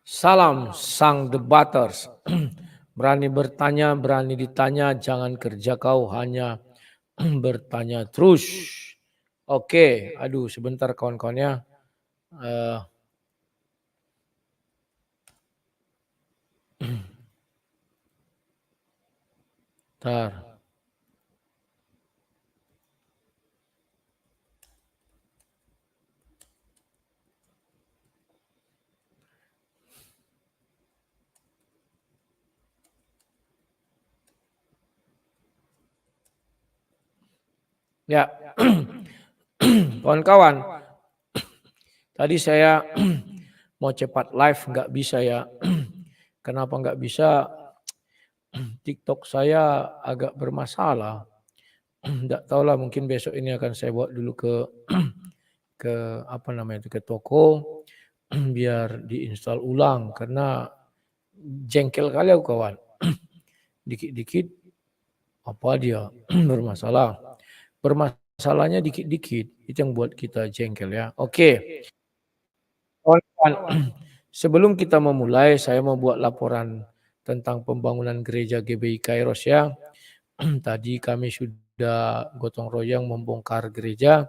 Salam sang debaters. Berani bertanya, berani ditanya, jangan kerja kau hanya bertanya terus. Oke, aduh sebentar kawan-kawannya. Eh, Bentar. Ya, kawan-kawan. Tadi saya mau cepat live nggak bisa ya. Kenapa nggak bisa? TikTok saya agak bermasalah. Nggak tahu lah, mungkin besok ini akan saya bawa dulu ke apa namanya itu, ke toko biar diinstal ulang karena jengkel kali aku kawan. Dikit-dikit apa dia bermasalah. Bermasalahnya dikit-dikit itu yang buat kita jengkel ya. Oke. Kawan-kawan, sebelum kita memulai saya mau buat laporan tentang pembangunan gereja GBI Kairos ya. Tadi kami sudah gotong royong membongkar gereja.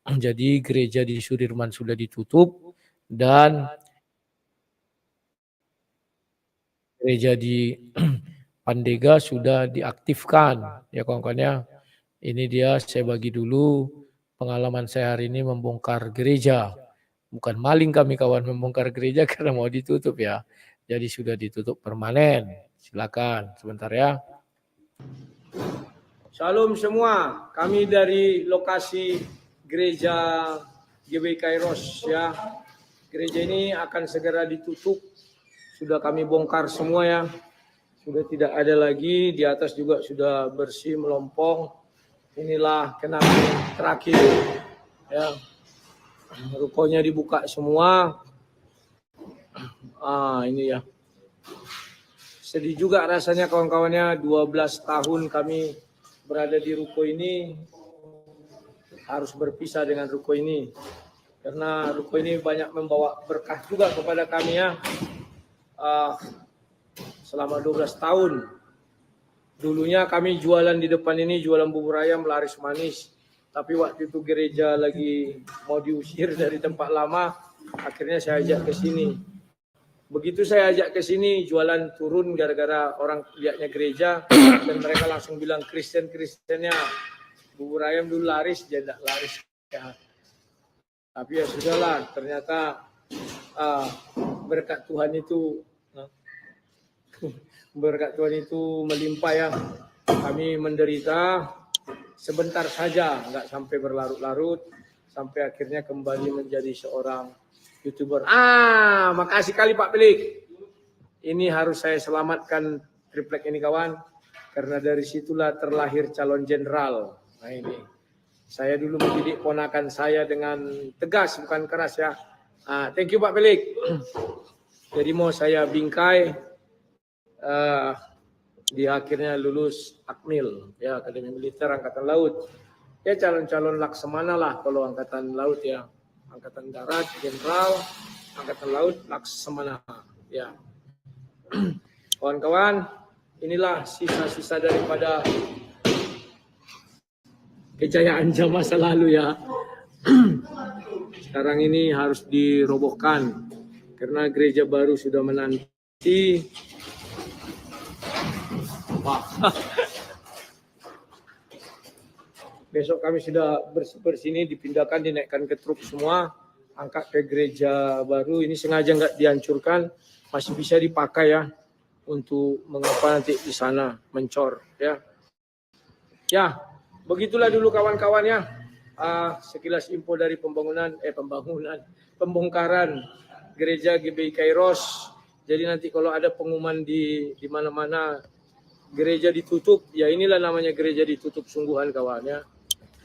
Jadi gereja di Sudirman sudah ditutup dan gereja di Pandega sudah diaktifkan ya kawan-kawan ya. Ini dia saya bagi dulu pengalaman saya hari ini membongkar gereja. Bukan maling kami kawan, membongkar gereja karena mau ditutup ya. Jadi sudah ditutup permanen. Silakan sebentar ya. Shalom semua, kami dari lokasi gereja GBI Kairos ya. Gereja ini akan segera ditutup. Sudah kami bongkar semua ya. Sudah tidak ada lagi, di atas juga sudah bersih melompong. Inilah kenangan terakhir ya. Rukonya dibuka semua. Ini ya. Sedih juga rasanya kawan-kawannya, 12 tahun kami berada di ruko ini harus berpisah dengan ruko ini. Karena ruko ini banyak membawa berkah juga kepada kami ya. Selama 12 tahun. Dulunya kami jualan di depan ini, jualan bubur ayam laris manis. Tapi waktu itu gereja lagi mau diusir dari tempat lama, akhirnya saya ajak ke sini. Begitu saya ajak ke sini, jualan turun gara-gara orang lihatnya gereja dan mereka langsung bilang Kristen-Kristennya bubur ayam dulu laris, jadi tidak laris. Ya. Tapi ya sudahlah, ternyata berkat Tuhan itu melimpah ya. Kami menderita sebentar saja, nggak sampai berlarut-larut, sampai akhirnya kembali menjadi seorang YouTuber. Makasih kali Pak Pelik. Ini harus saya selamatkan triplek ini kawan, karena dari situlah terlahir calon jenderal. Nah ini, saya dulu mendidik ponakan saya dengan tegas, bukan keras ya. Thank you Pak Pelik. Jadi mau saya bingkai, dia akhirnya lulus Akmil, ya Akademi Militer Angkatan Laut. Ya calon-calon laksamana lah kalau Angkatan Laut ya. Angkatan Darat, Jenderal, Angkatan Laut, Laksamana. Ya, kawan-kawan, inilah sisa-sisa daripada kejayaan zaman masa lalu ya. Sekarang ini harus dirobohkan karena gereja baru sudah menanti. Besok kami sudah bersih ini dipindahkan, dinaikkan ke truk semua, angkat ke gereja baru. Ini sengaja nggak dihancurkan, masih bisa dipakai ya untuk mengapa nanti di sana mencor ya. Ya, begitulah dulu kawan-kawan ya. Sekilas info dari pembongkaran gereja GBI Kairos. Jadi nanti kalau ada pengumuman di mana-mana gereja ditutup, ya inilah namanya gereja ditutup sungguhan kawan ya.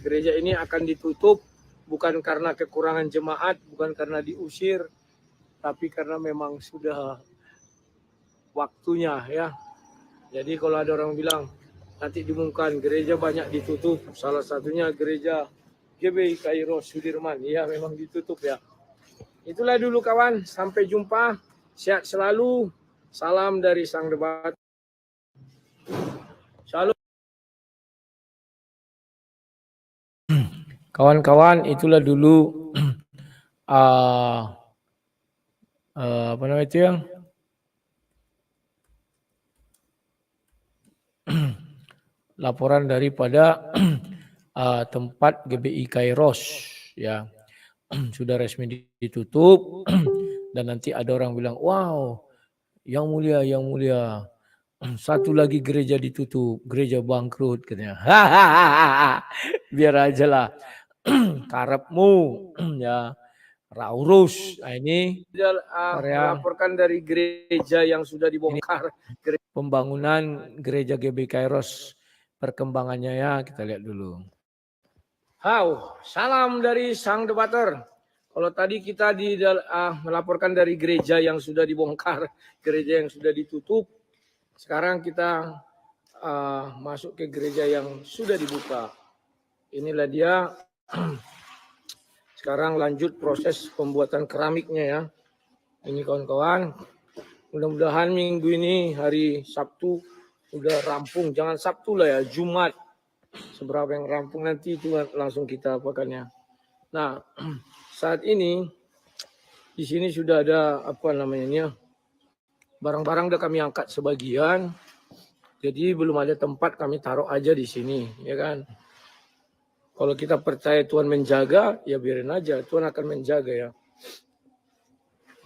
Gereja ini akan ditutup bukan karena kekurangan jemaat, bukan karena diusir, tapi karena memang sudah waktunya ya. Jadi kalau ada orang bilang nanti diumumkan gereja banyak ditutup, salah satunya gereja GBI Kairos Sudirman, ya memang ditutup ya. Itulah dulu kawan, sampai jumpa. Sehat selalu. Salam dari Sang Debat. Shalom. Kawan-kawan, itulah dulu apa namanya itu yang laporan daripada tempat GBI Kairos ya. Sudah resmi ditutup dan nanti ada orang bilang, wow, yang mulia, satu lagi gereja ditutup, gereja bangkrut katanya. Biar aja lah, karepmu ya, raurus. Nah, ini melaporkan dari gereja yang sudah dibongkar, pembangunan gereja GBI Kairos, perkembangannya ya kita lihat dulu. Salam dari Sang Debater. Kalau tadi kita melaporkan dari gereja yang sudah dibongkar, gereja yang sudah ditutup, sekarang kita masuk ke gereja yang sudah dibuka. Inilah dia. Sekarang lanjut proses pembuatan keramiknya ya. Ini kawan-kawan. Mudah-mudahan minggu ini hari Sabtu udah rampung. Jangan Sabtu lah ya, Jumat. Seberapa yang rampung nanti itu langsung kita apakannya. Nah, saat ini di sini sudah ada apa namanya, barang-barang udah kami angkat sebagian. Jadi belum ada tempat, kami taruh aja di sini, ya kan. Kalau kita percaya Tuhan menjaga, ya biarin aja, Tuhan akan menjaga ya.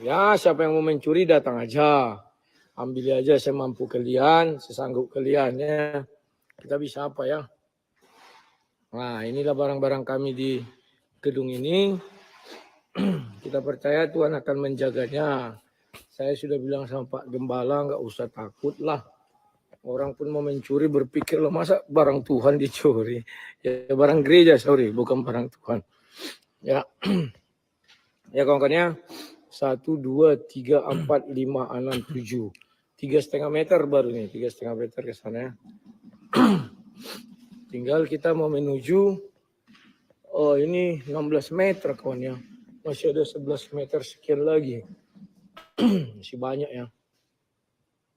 Ya, siapa yang mau mencuri datang aja. Ambil aja semampu kalian, sesanggup kalian ya. Kita bisa apa ya? Nah, inilah barang-barang kami di gedung ini. Kita percaya Tuhan akan menjaganya. Saya sudah bilang sama Pak Gembala, nggak usah takut lah. Orang pun mau mencuri berpikir loh, masa barang Tuhan dicuri? Ya barang gereja, sorry, bukan barang Tuhan. Ya, ya kawan-kawannya. 1, 2, 3, 4, 5, 6, 7. 3,5 meter baru nih, 3,5 meter ke sana ya. Tinggal kita mau menuju, oh ini 16 meter kawannya. Masih ada 11 meter sekian lagi. Masih banyak ya.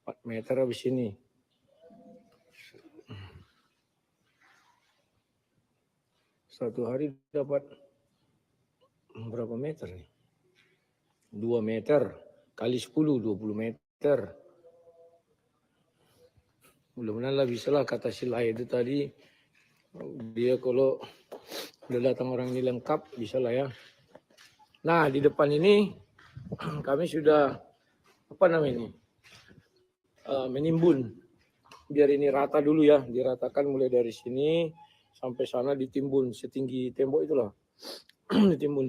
4 meter habis ini. Satu hari dapat berapa meter nih? 2 meter kali 10, 20 meter. Mudah-mudahan lah bisa lah, kata Sila itu tadi. Dia kalau udah datang orang ini lengkap, bisa lah ya. Nah, di depan ini kami sudah apa namanya ini? Menimbun. Biar ini rata dulu ya, diratakan mulai dari sini sampai sana, ditimbun setinggi tembok itulah.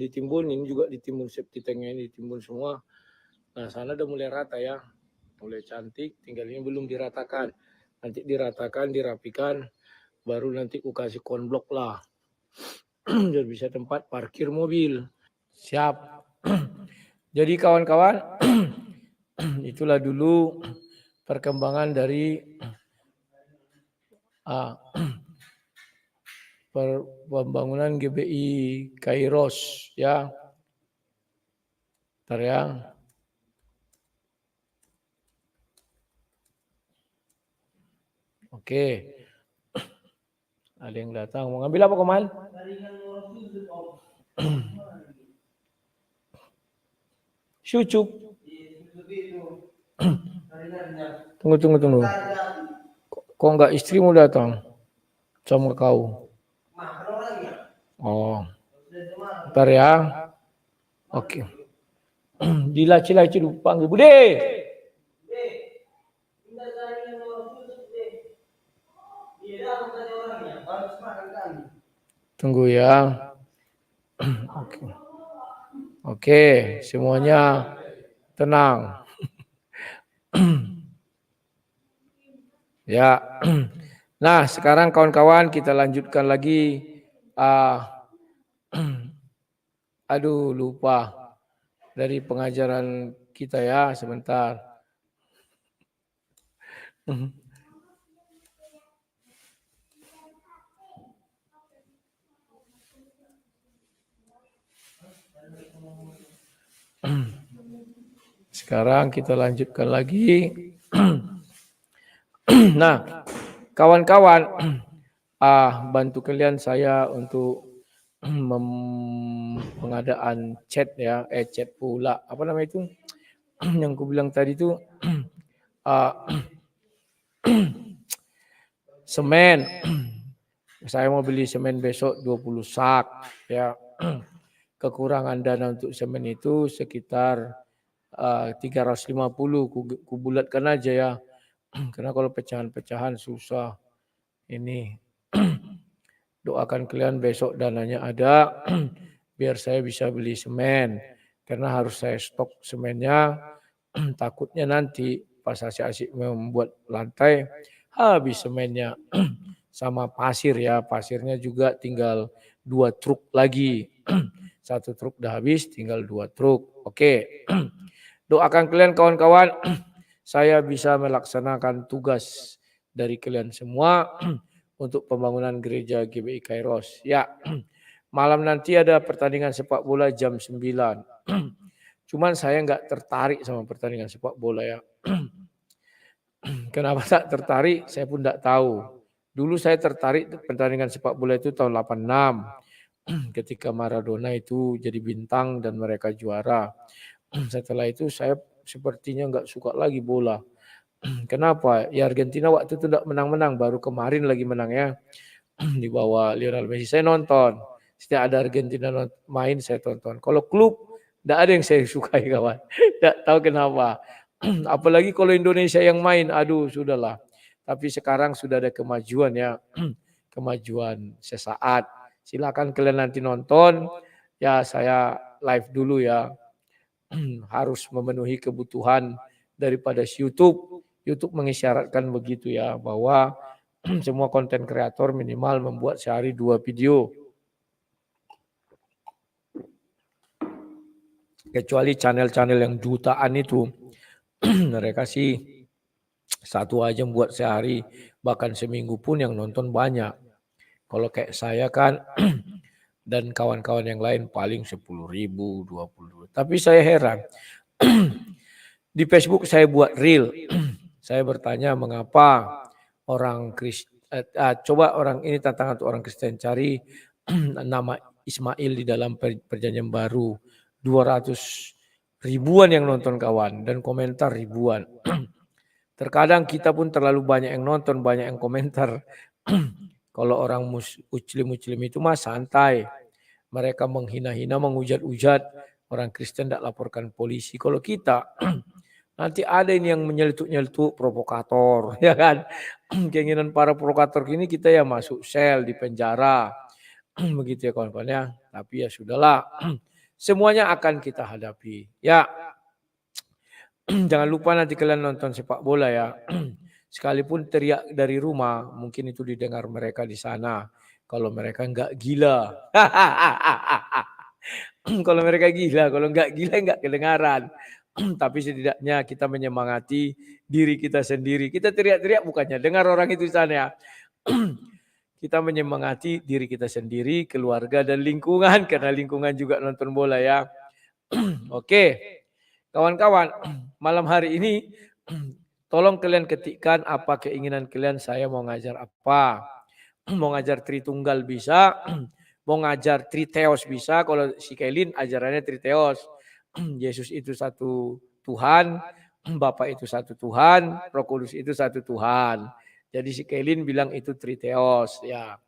ditimbun, ini juga ditimbun, safety tanknya ini ditimbun semua. Nah, sana udah mulai rata ya, mulai cantik, tinggal ini belum diratakan. Nanti diratakan, dirapikan, baru nanti ku kasih konblok lah. Biar bisa tempat parkir mobil. Siap. Jadi kawan-kawan, itulah dulu perkembangan dari pembangunan GBI Kairos ya. Bentar ya. Oke. Ada yang datang. Mau ngambil apa, Komal? Syucuk. Tunggu. Kok enggak istrimu datang sama kau? Oh. Bentar ya. Oke. Dilaci-laci dulu, panggil Bude. Tunggu ya. Oke, semuanya tenang. Ya. Nah, sekarang kawan-kawan kita lanjutkan lagi. Aduh, lupa dari pengajaran kita ya, sebentar. Sekarang kita lanjutkan lagi. Nah, kawan-kawan, bantu kalian saya untuk pengadaan chat ya, chat pula. Apa namanya itu? Yang ku bilang tadi itu ah, semen. Saya mau beli semen besok 20 sak ya. Kekurangan dana untuk semen itu sekitar 350 ku bulatkan aja ya. Karena kalau pecahan-pecahan susah. Ini doakan kalian besok dananya ada biar saya bisa beli semen. Karena harus saya stok semennya. Takutnya nanti pas asik-asik membuat lantai habis semennya. Sama pasir ya. Pasirnya juga tinggal 2 truk lagi. 1 truk udah habis tinggal 2 truk. Oke. Doakan kalian kawan-kawan saya bisa melaksanakan tugas dari kalian semua untuk pembangunan gereja GBI Kairos. Ya, malam nanti ada pertandingan sepak bola jam 9. Cuman saya nggak tertarik sama pertandingan sepak bola ya. Kenapa tak tertarik? Saya pun tidak tahu. Dulu saya tertarik pertandingan sepak bola itu tahun 86. Ketika Maradona itu jadi bintang dan mereka juara. Setelah itu saya sepertinya nggak suka lagi bola. Kenapa? Ya Argentina waktu itu tidak menang-menang, baru kemarin lagi menang ya di bawah Lionel Messi. Saya nonton, setiap ada Argentina main saya tonton. Kalau klub tidak ada yang saya sukai kawan, tidak tahu kenapa. Apalagi kalau Indonesia yang main, aduh sudahlah. Tapi sekarang sudah ada kemajuan ya, kemajuan sesaat. Silakan kalian nanti nonton. Ya saya live dulu ya. Harus memenuhi kebutuhan daripada YouTube. YouTube mengisyaratkan begitu ya bahwa semua konten kreator minimal membuat sehari 2 video. Kecuali channel-channel yang jutaan itu mereka sih satu aja buat sehari, bahkan seminggu pun yang nonton banyak. Kalau kayak saya kan dan kawan-kawan yang lain paling 10.000, 20.000. Tapi saya heran. Di Facebook saya buat reel. Saya bertanya mengapa orang coba orang ini tantangan untuk orang Kristen cari nama Ismail di dalam perjanjian baru. 200 ribuan yang nonton kawan dan komentar ribuan. Terkadang kita pun terlalu banyak yang nonton, banyak yang komentar. Kalau orang muslim itu mah santai. Mereka menghina-hina, menghujat-hujat. Orang Kristen tidak laporkan polisi. Kalau kita, nanti ada ini yang menyeletuk-nyeletuk provokator. Ya kan? Keinginan para provokator ini kita ya masuk sel, di penjara. Begitu ya kawan-kawan ya. Tapi ya sudahlah. Semuanya akan kita hadapi. Ya, jangan lupa nanti kalian nonton sepak bola ya. Sekalipun teriak dari rumah, mungkin itu didengar mereka di sana. Kalau mereka enggak gila. Kalau mereka gila, kalau enggak gila enggak kedengaran. Tapi setidaknya kita menyemangati diri kita sendiri. Kita teriak-teriak bukannya dengar orang itu di sana ya. Kita menyemangati diri kita sendiri, keluarga dan lingkungan. Karena lingkungan juga nonton bola ya. Oke, kawan-kawan, malam hari ini tolong kalian ketikkan apa keinginan kalian, saya mau ngajar apa. Mau ngajar Tritunggal bisa, mau ngajar Triteos bisa, kalau si Kelin ajarannya Triteos. Yesus itu satu Tuhan, Bapa itu satu Tuhan, Roh Kudus itu satu Tuhan. Jadi si Kelin bilang itu Triteos ya.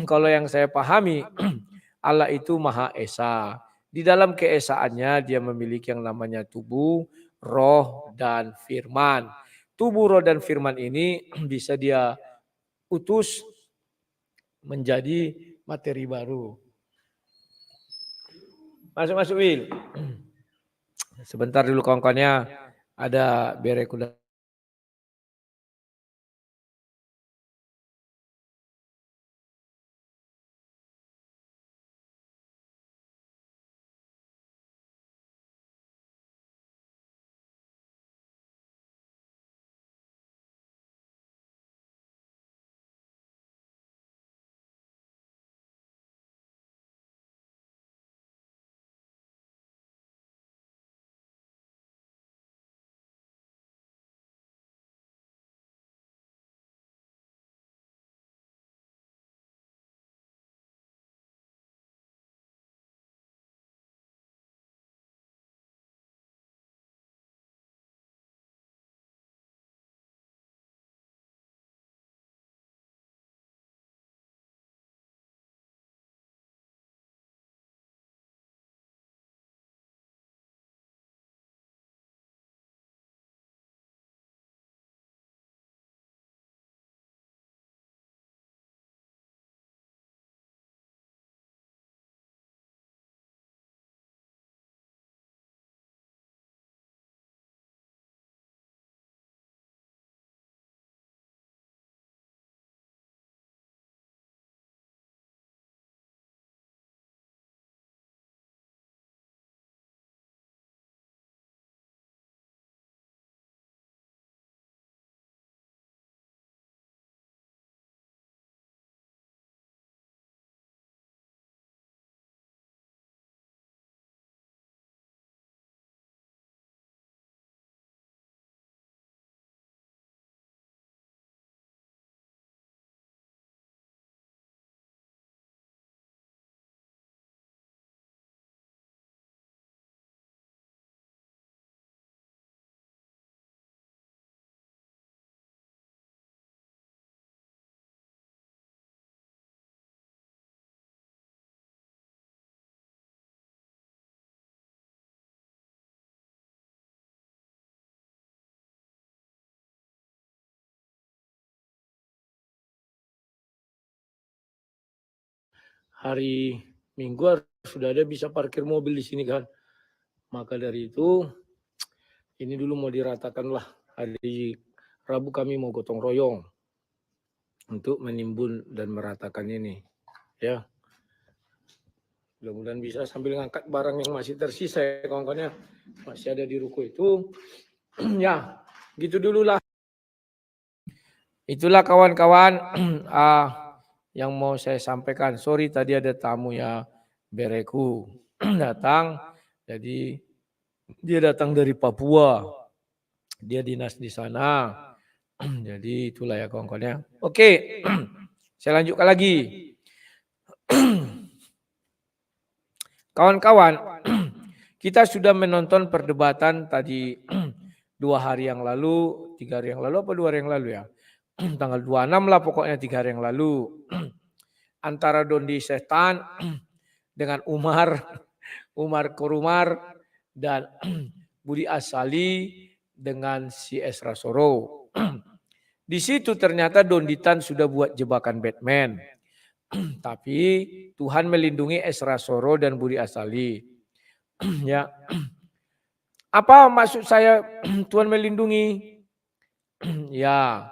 Kalau yang saya pahami, Allah itu Maha Esa. Di dalam keesaannya dia memiliki yang namanya tubuh, roh, dan firman. Tubuh, roh, dan firman ini bisa dia utus menjadi materi baru. Masuk-masuk Will. Sebentar dulu kawan-kawannya, ada berek udah. hari Minggu sudah ada bisa parkir mobil di sini kan. Maka dari itu ini dulu mau diratakan lah. Hari Rabu kami mau gotong royong untuk menimbun dan meratakan ini. Ya, mudah-mudahan bisa sambil ngangkat barang yang masih tersisa ya kawan-kawan ya. Masih ada di ruko itu. Ya, gitu dulu lah. Itulah kawan-kawan yang mau saya sampaikan. Sorry tadi ada tamu ya Bereku datang. Jadi dia datang dari Papua. Dia dinas di sana. Jadi itulah ya kawan-kawan ya. Oke, saya lanjutkan lagi. Kawan-kawan, kita sudah menonton perdebatan tadi 2 hari yang lalu, 3 hari yang lalu apa 2 hari yang lalu ya? Tanggal 26 lah pokoknya 3 hari yang lalu. Antara Dondi Setan dengan Umar Korumar dan Budi Asali dengan si Esra Soro. Di situ ternyata Donditan sudah buat jebakan Batman. Tapi Tuhan melindungi Esra Soro dan Budi Asali. Ya. Apa maksud saya Tuhan melindungi? Ya,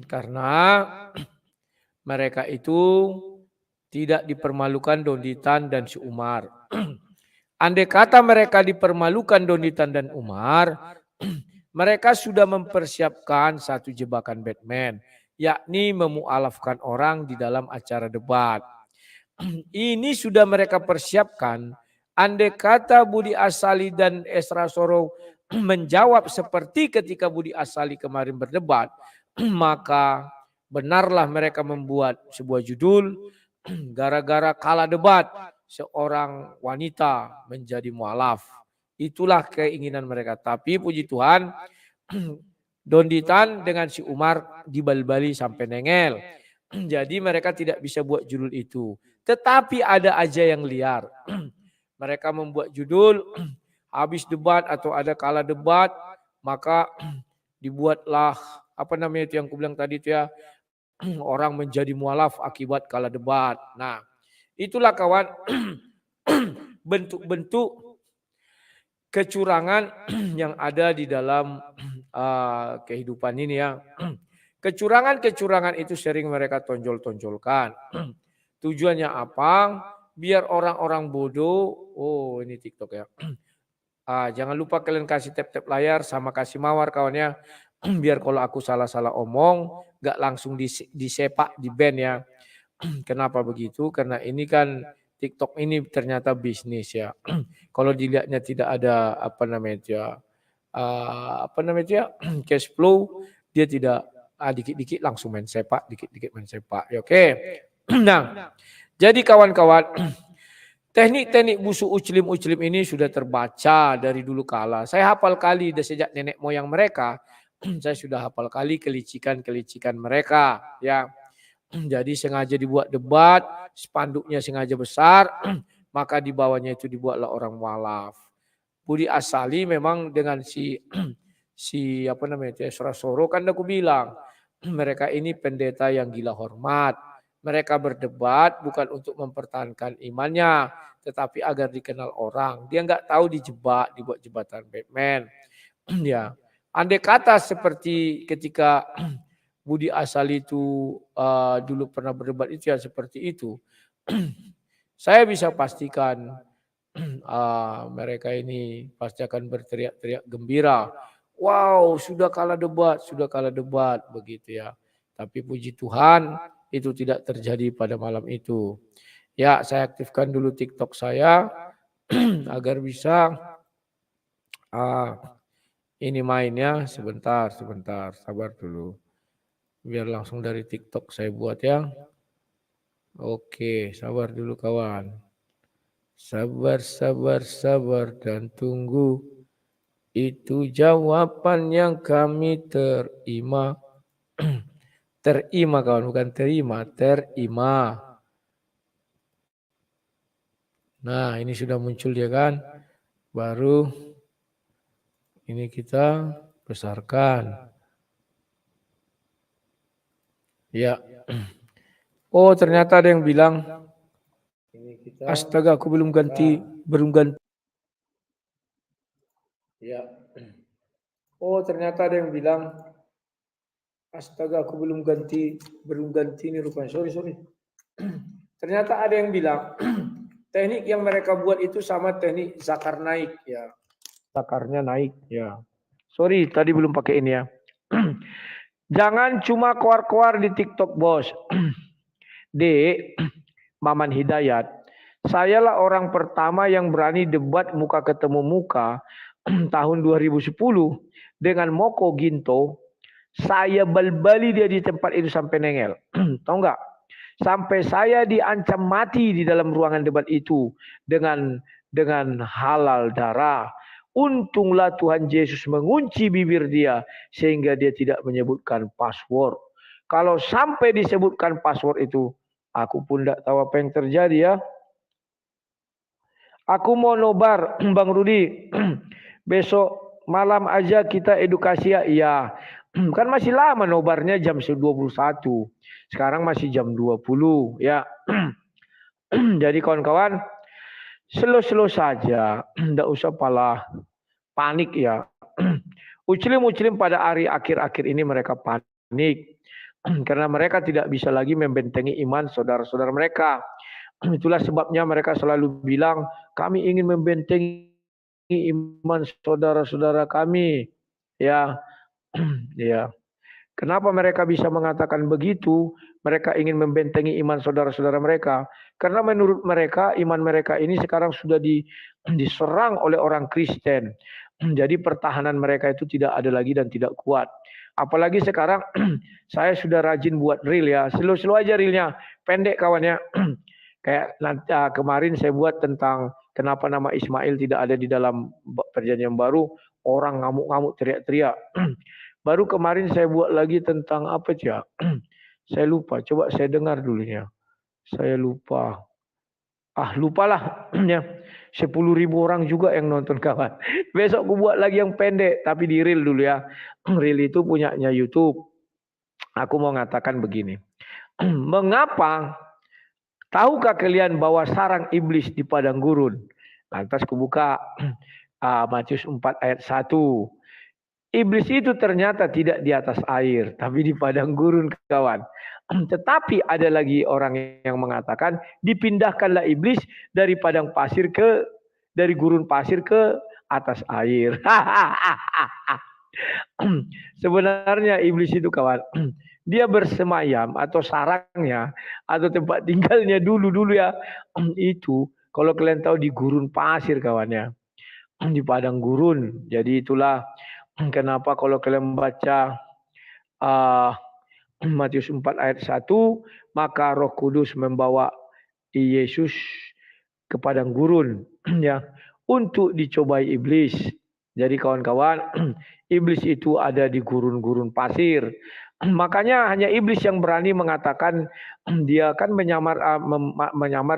karena mereka itu tidak dipermalukan Donditan dan si Umar. Andai kata mereka dipermalukan Donditan dan Umar, mereka sudah mempersiapkan satu jebakan Batman, yakni memualafkan orang di dalam acara debat. Ini sudah mereka persiapkan. Andai kata Budi Asali dan Esra Soro menjawab seperti ketika Budi Asali kemarin berdebat, maka benarlah mereka membuat sebuah judul gara-gara kalah debat seorang wanita menjadi mualaf. Itulah keinginan mereka. Tapi puji Tuhan Donditan dengan si Umar dibal-bali sampai nengel. Jadi mereka tidak bisa buat judul itu. Tetapi ada aja yang liar. Mereka membuat judul habis debat atau ada kalah debat, maka dibuatlah apa namanya itu yang aku bilang tadi itu ya, orang menjadi mualaf akibat kalah debat. Nah, itulah kawan bentuk-bentuk kecurangan yang ada di dalam kehidupan ini ya. Kecurangan-kecurangan itu sering mereka tonjol-tonjolkan. Tujuannya apa? Biar orang-orang bodoh, oh ini TikTok ya. Jangan lupa kalian kasih tap-tap layar sama kasih mawar kawannya. Biar kalau aku salah-salah omong, gak langsung disepak, di ban ya. Kenapa begitu? Karena ini kan TikTok ini ternyata bisnis ya. Kalau dilihatnya tidak ada apa namanya ya, cash flow, dia tidak dikit-dikit langsung main sepak, dikit-dikit main sepak. Ya, oke. Nah, jadi kawan-kawan, teknik-teknik busuk uclim-uclim ini sudah terbaca dari dulu kala. Saya hafal kali dari sejak nenek moyang mereka, saya sudah hafal kali kelicikan-kelicikan mereka. Ya, jadi sengaja dibuat debat, spanduknya sengaja besar, maka di bawahnya itu dibuatlah orang mualaf. Budi Asali memang dengan si apa namanya Esra Soro kan aku bilang mereka ini pendeta yang gila hormat. Mereka berdebat bukan untuk mempertahankan imannya, tetapi agar dikenal orang. Dia nggak tahu dijebak, dibuat jebatan Batman. Ya, andai kata seperti ketika Budi Asali itu dulu pernah berdebat itu ya seperti itu, saya bisa pastikan mereka ini pasti akan berteriak-teriak gembira. Wow, sudah kalah debat begitu ya. Tapi puji Tuhan itu tidak terjadi pada malam itu. Ya, saya aktifkan dulu TikTok saya agar bisa ini mainnya sebentar, sabar dulu. Biar langsung dari TikTok saya buat ya. Oke, sabar dulu kawan. Sabar dan tunggu. Itu jawaban yang kami terima. Terima kawan, bukan terima, terima. Nah, ini sudah muncul ya kan. Baru ini kita besarkan. Ya. Oh, ternyata ada yang bilang Astaga, aku belum ganti. Ya. Oh, ternyata ada yang bilang, astaga, aku belum ganti ini rupanya. Sorry. Ternyata ada yang bilang, teknik yang mereka buat itu sama teknik zakar naik ya. Zakarnya naik ya. Sorry, tadi belum pakai ini ya. Jangan cuma keluar-keluar di TikTok, bos. Dek, Maman Hidayat, sayalah orang pertama yang berani debat muka ketemu muka tahun 2010 dengan Moko Ginto. Saya balbali dia di tempat itu sampai nengel. Tahu nggak? Sampai saya diancam mati di dalam ruangan debat itu dengan halal darah. Untunglah Tuhan Yesus mengunci bibir dia sehingga dia tidak menyebutkan password. Kalau sampai disebutkan password itu, aku pun tidak tahu apa yang terjadi ya. Aku mau nobar, Bang Rudi. Besok malam aja kita edukasi ya. Iya. Kan masih lama nobarnya jam 21. Sekarang masih jam 20 ya. Jadi kawan-kawan, slow-slow saja. Tidak usah panik ya. Uclim pada hari akhir-akhir ini mereka panik. Karena mereka tidak bisa lagi membentengi iman saudara-saudara mereka. Itulah sebabnya mereka selalu bilang, kami ingin membentengi iman saudara-saudara kami. Ya, ya. Kenapa mereka bisa mengatakan begitu? Mereka ingin membentengi iman saudara-saudara mereka. Karena menurut mereka, iman mereka ini sekarang sudah diserang oleh orang Kristen. Jadi pertahanan mereka itu tidak ada lagi dan tidak kuat. Apalagi sekarang saya sudah rajin buat reel ya. Slow-slow aja reelnya. Pendek kawannya. Kayak nanti, kemarin saya buat tentang kenapa nama Ismail tidak ada di dalam perjanjian baru. Orang ngamuk-ngamuk teriak-teriak. Baru kemarin saya buat lagi tentang apa ya? Saya lupa. Coba saya dengar dulu ya. Saya lupa. Lupalah. Ya. 10.000 orang juga yang nonton kawan. Besok aku buat lagi yang pendek. Tapi di reel dulu ya. Reel itu punyanya YouTube. Aku mau ngatakan begini. Mengapa? Tahukah kalian bahwa sarang iblis di padang gurun? Lantas kubuka Matius 4 ayat 1. Iblis itu ternyata tidak di atas air, tapi di padang gurun kawan. Tetapi ada lagi orang yang mengatakan dipindahkanlah iblis dari dari gurun pasir ke atas air. Sebenarnya iblis itu kawan, dia bersemayam atau sarangnya atau tempat tinggalnya dulu ya itu kalau kalian tahu di gurun pasir kawannya, di padang gurun. Jadi itulah kenapa kalau kalian membaca Matius 4 ayat 1, maka Roh Kudus membawa Yesus ke padang gurun ya untuk dicobai iblis. Jadi kawan-kawan, iblis itu ada di gurun-gurun pasir. Makanya hanya iblis yang berani mengatakan dia kan menyamar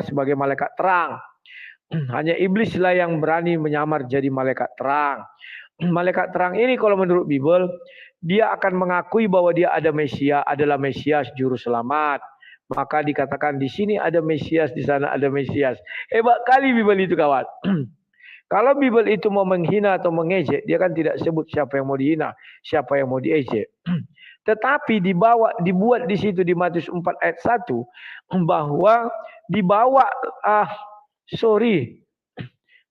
sebagai malaikat terang. Hanya iblislah yang berani menyamar jadi malaikat terang. Malaikat terang ini kalau menurut Bible, dia akan mengakui bahwa dia adalah Mesias juru selamat. Maka dikatakan di sini ada Mesias, di sana ada Mesias. Hebat kali Bible itu kawan. Kalau Bible itu mau menghina atau mengejek, dia kan tidak sebut siapa yang mau dihina, siapa yang mau diejek. Tetapi dibuat di situ di Matius 4 ayat 1 bahwa dibawa sorry.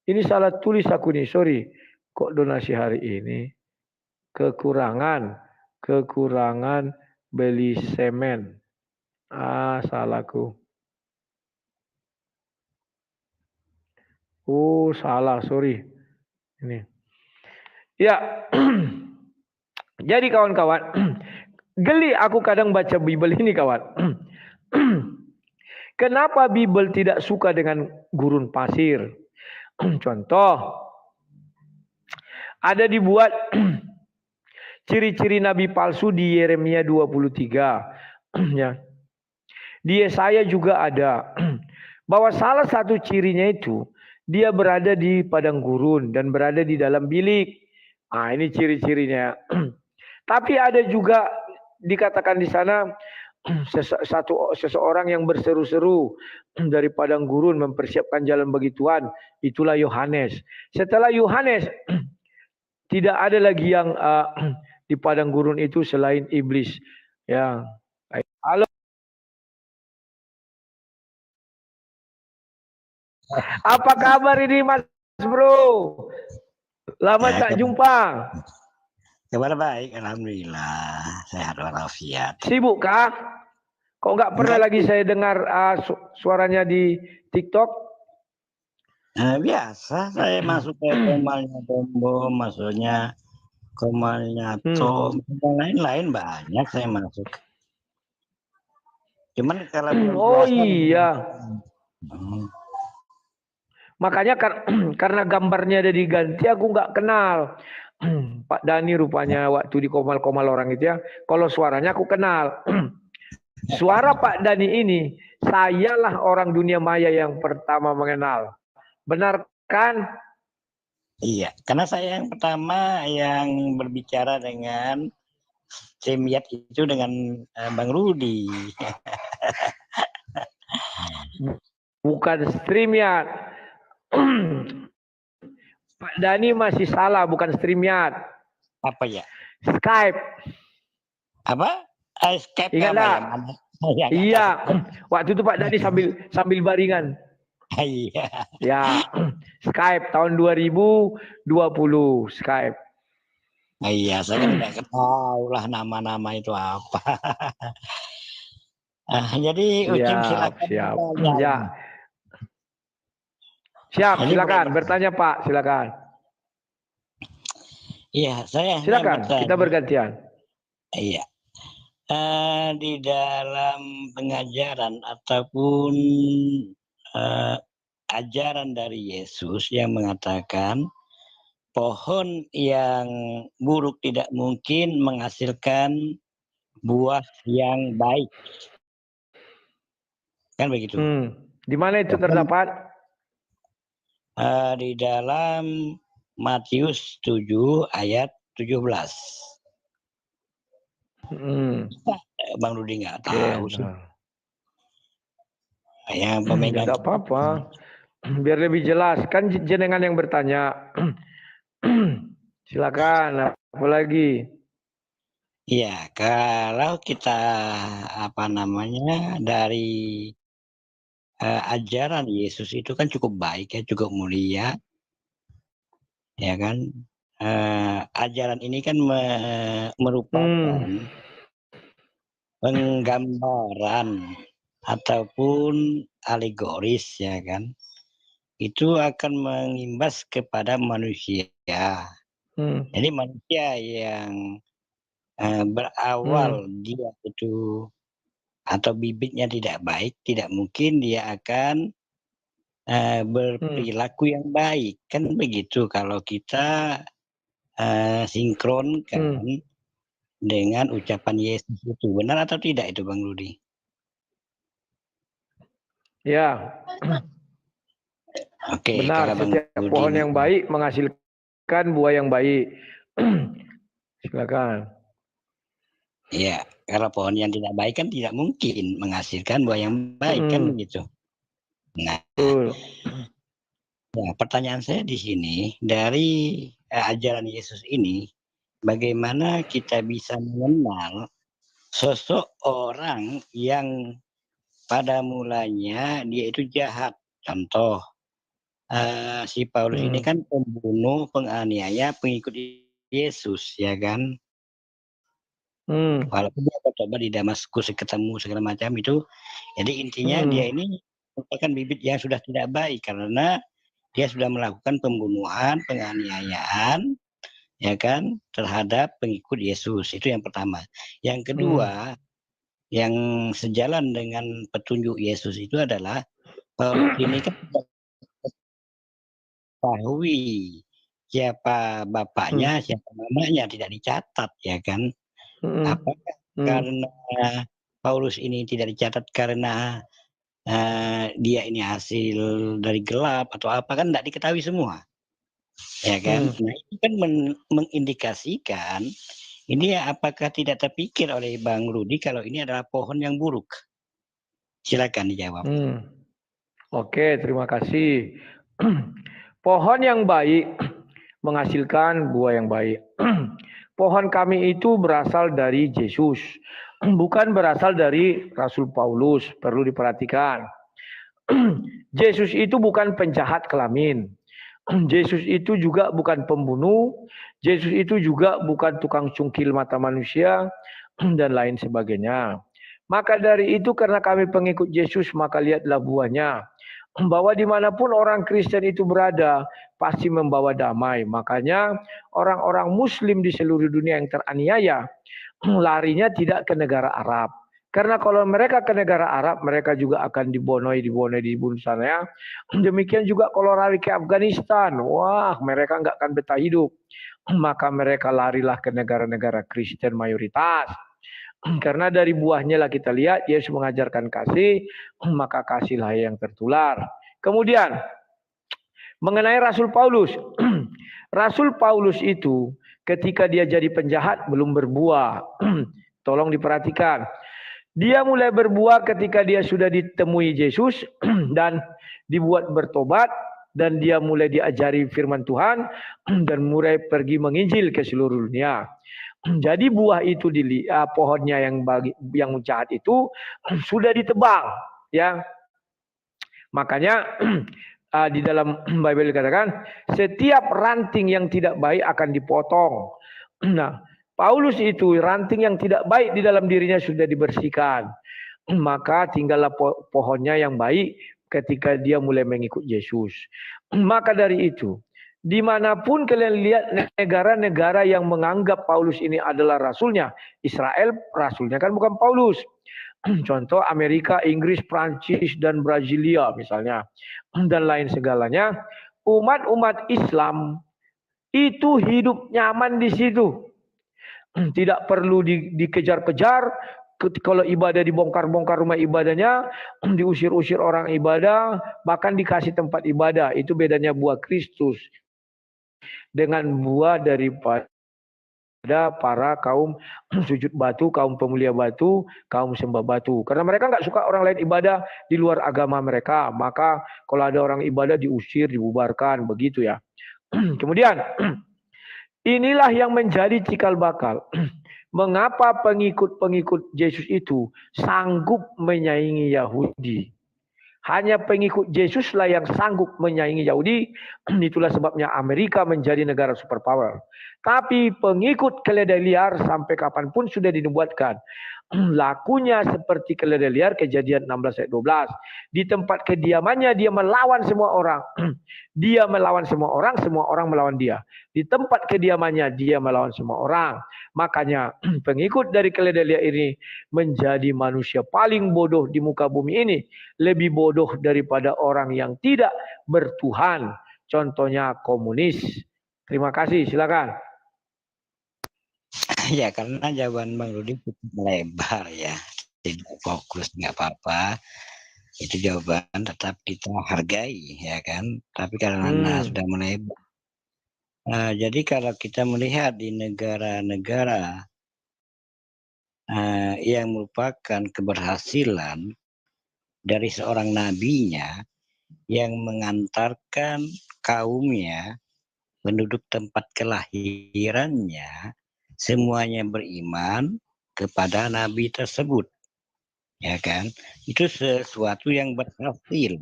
Ini salah tulis aku nih, sorry. Kok donasi hari ini kekurangan beli semen. Salahku. Salah, sorry. Ini. Ya. Jadi kawan-kawan, geli aku kadang baca Bible ini kawan. Kenapa Bible tidak suka dengan gurun pasir? Contoh, ada dibuat ciri-ciri nabi palsu di Yeremia 23. Ya. Di Yesaya juga ada. Bahwa salah satu cirinya itu, dia berada di padang gurun dan berada di dalam bilik. Ini ciri-cirinya. Tapi ada juga dikatakan di sana, seseorang yang berseru-seru dari padang gurun mempersiapkan jalan bagi Tuhan, itulah Yohanes. Setelah Yohanes tidak ada lagi yang di padang gurun itu selain iblis. Ya. Halo. Apa kabar ini Mas Bro? Lama Ya, tak jumpa. Kabar baik, alhamdulillah, sehat walafiat. Sibuk kah? Kok nggak pernah lagi saya dengar suaranya di TikTok? Biasa, saya masuk ke komalnya Tombo, maksudnya komalnya Tom, yang lain-lain banyak saya masuk. Cuman kalau oh iya. Makanya karena gambarnya ada diganti, aku nggak kenal. Pak Dani rupanya waktu di komal-komal orang itu ya. Kalau suaranya aku kenal. Suara Pak Dani ini, sayalah orang dunia maya yang pertama mengenal. Benar kan? Iya, karena saya yang pertama yang berbicara dengan Cemiat itu dengan Bang Rudi. Bukan StreamYard. Pak Dani masih salah, bukan StreamYard. Apa ya? Skype. Apa? Skype. Ingat apa ya? Iya. Waktu itu Pak Dani sambil baringan. Iya. Ya, Skype tahun 2020 Skype. Iya, saya kan tidak tahu lah nama-nama itu apa. Jadi Ucim silakan. Siap. Ya. Siap, silakan bertanya Pak, silakan. Iya, saya silakan kita bergantian. Iya. Di dalam pengajaran ataupun ajaran dari Yesus yang mengatakan pohon yang buruk tidak mungkin menghasilkan buah yang baik. Kan begitu. Di mana itu terdapat? Di dalam Matius 7 ayat 17. Bang Rudi nggak tahu sih. Yang pemegang. Tidak apa-apa. Biar lebih jelas. Kan jenengan yang bertanya. Silakan. Apa lagi? Iya, kalau kita dari ajaran Yesus itu kan cukup baik ya, cukup mulia, ya kan. Ajaran ini kan merupakan penggambaran ataupun alegoris, ya kan. Itu akan mengimbas kepada manusia. Jadi manusia yang berawal dia itu atau bibitnya tidak baik, tidak mungkin dia akan berperilaku yang baik, kan begitu kalau kita sinkronkan dengan ucapan Yesus itu. Benar atau tidak itu Bang Rudi? Ya. Oke, benar, setiap pohon yang baik menghasilkan buah yang baik. Silakan. Ya, kalau pohon yang tidak baik kan tidak mungkin menghasilkan buah yang baik, kan begitu. Nah, pertanyaan saya di sini, dari ajaran Yesus ini, bagaimana kita bisa mengenal sosok orang yang pada mulanya dia itu jahat. Contoh, si Paulus ini kan pembunuh, penganiaya, pengikut Yesus, ya kan? Walaupun dia coba di Damaskus ketemu segala macam itu, jadi intinya dia ini merupakan bibit yang sudah tidak baik karena dia sudah melakukan pembunuhan, penganiayaan, ya kan, terhadap pengikut Yesus. Itu yang pertama. Yang kedua, yang sejalan dengan petunjuk Yesus itu adalah Paulus ini kan ketahui siapa bapaknya, siapa mamanya, tidak dicatat, ya kan. Apakah karena Paulus ini tidak dicatat karena dia ini hasil dari gelap atau apa, kan tidak diketahui semua, ya kan. Nah, itu kan mengindikasikan Ini apakah tidak terpikir oleh Bang Rudi kalau ini adalah pohon yang buruk? Silakan dijawab. Oke, terima kasih. Pohon yang baik menghasilkan buah yang baik. Pohon kami itu berasal dari Yesus, bukan berasal dari Rasul Paulus. Perlu diperhatikan. Yesus itu bukan penjahat kelamin. Yesus itu juga bukan pembunuh. Yesus itu juga bukan tukang cungkil mata manusia dan lain sebagainya. Maka dari itu karena kami pengikut Yesus, maka lihatlah buahnya. Bahwa dimanapun orang Kristen itu berada, pasti membawa damai. Makanya orang-orang Muslim di seluruh dunia yang teraniaya, larinya tidak ke negara Arab. Karena kalau mereka ke negara Arab, mereka juga akan dibunuh sana ya. Demikian juga kalau lari ke Afghanistan, wah mereka nggak akan betah hidup. Maka mereka larilah ke negara-negara Kristen mayoritas. Karena dari buahnya lah kita lihat Yesus mengajarkan kasih, maka kasihlah yang tertular. Kemudian mengenai Rasul Paulus. Rasul Paulus itu ketika dia jadi penjahat belum berbuah. Tolong diperhatikan. Dia mulai berbuah ketika dia sudah ditemui Yesus dan dibuat bertobat dan dia mulai diajari firman Tuhan dan mulai pergi menginjil ke seluruh dunia. Jadi buah itu pohonnya yang jahat itu sudah ditebang, ya. Makanya di dalam Bible dikatakan setiap ranting yang tidak baik akan dipotong. Nah, Paulus itu ranting yang tidak baik di dalam dirinya sudah dibersihkan. Maka tinggallah pohonnya yang baik ketika dia mulai mengikut Yesus. Maka dari itu, dimanapun kalian lihat negara-negara yang menganggap Paulus ini adalah rasulnya, Israel rasulnya kan bukan Paulus. Contoh Amerika, Inggris, Prancis, dan Brasilia misalnya. Dan lain segalanya. Umat-umat Islam itu hidup nyaman di situ. Tidak perlu dikejar-kejar. Kalau ibadah dibongkar-bongkar rumah ibadahnya, diusir-usir orang ibadah, bahkan dikasih tempat ibadah. Itu bedanya buah Kristus dengan buah daripada para kaum sujud batu, kaum pemulia batu, kaum sembah batu. Karena mereka nggak suka orang lain ibadah di luar agama mereka. Maka kalau ada orang ibadah diusir, dibubarkan, begitu ya. Kemudian, inilah yang menjadi cikal bakal. Mengapa pengikut-pengikut Yesus itu sanggup menyaingi Yahudi? Hanya pengikut Yesuslah yang sanggup menyaingi Yahudi. Itulah sebabnya Amerika menjadi negara superpower. Tapi pengikut keledai liar sampai kapanpun sudah dinubuatkan. Lakunya seperti keledai liar, Kejadian 16 ayat 12. Di tempat kediamannya dia melawan semua orang. Dia melawan semua orang melawan dia. Di tempat kediamannya dia melawan semua orang. Makanya pengikut dari keledai liar ini menjadi manusia paling bodoh di muka bumi ini. Lebih bodoh daripada orang yang tidak bertuhan. Contohnya komunis. Terima kasih, silakan. Ya, karena jawaban Bang Rudi cukup melebar ya. Tidak fokus, nggak apa-apa. Itu jawaban tetap kita hargai, ya kan. Tapi karena sudah melebar. Jadi kalau kita melihat di negara-negara yang merupakan keberhasilan dari seorang nabinya yang mengantarkan kaumnya penduduk tempat kelahirannya semuanya beriman kepada nabi tersebut, ya kan? Itu sesuatu yang berhasil.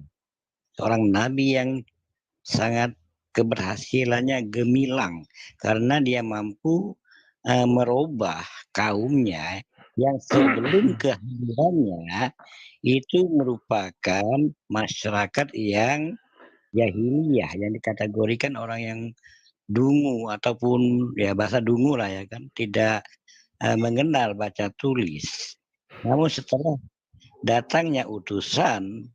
Seorang nabi yang sangat keberhasilannya gemilang karena dia mampu merubah kaumnya yang sebelum kehadirannya itu merupakan masyarakat yang jahiliyah, yang dikategorikan orang yang dungu ataupun ya bahasa dungu lah ya kan, tidak mengenal baca tulis. Namun setelah datangnya utusan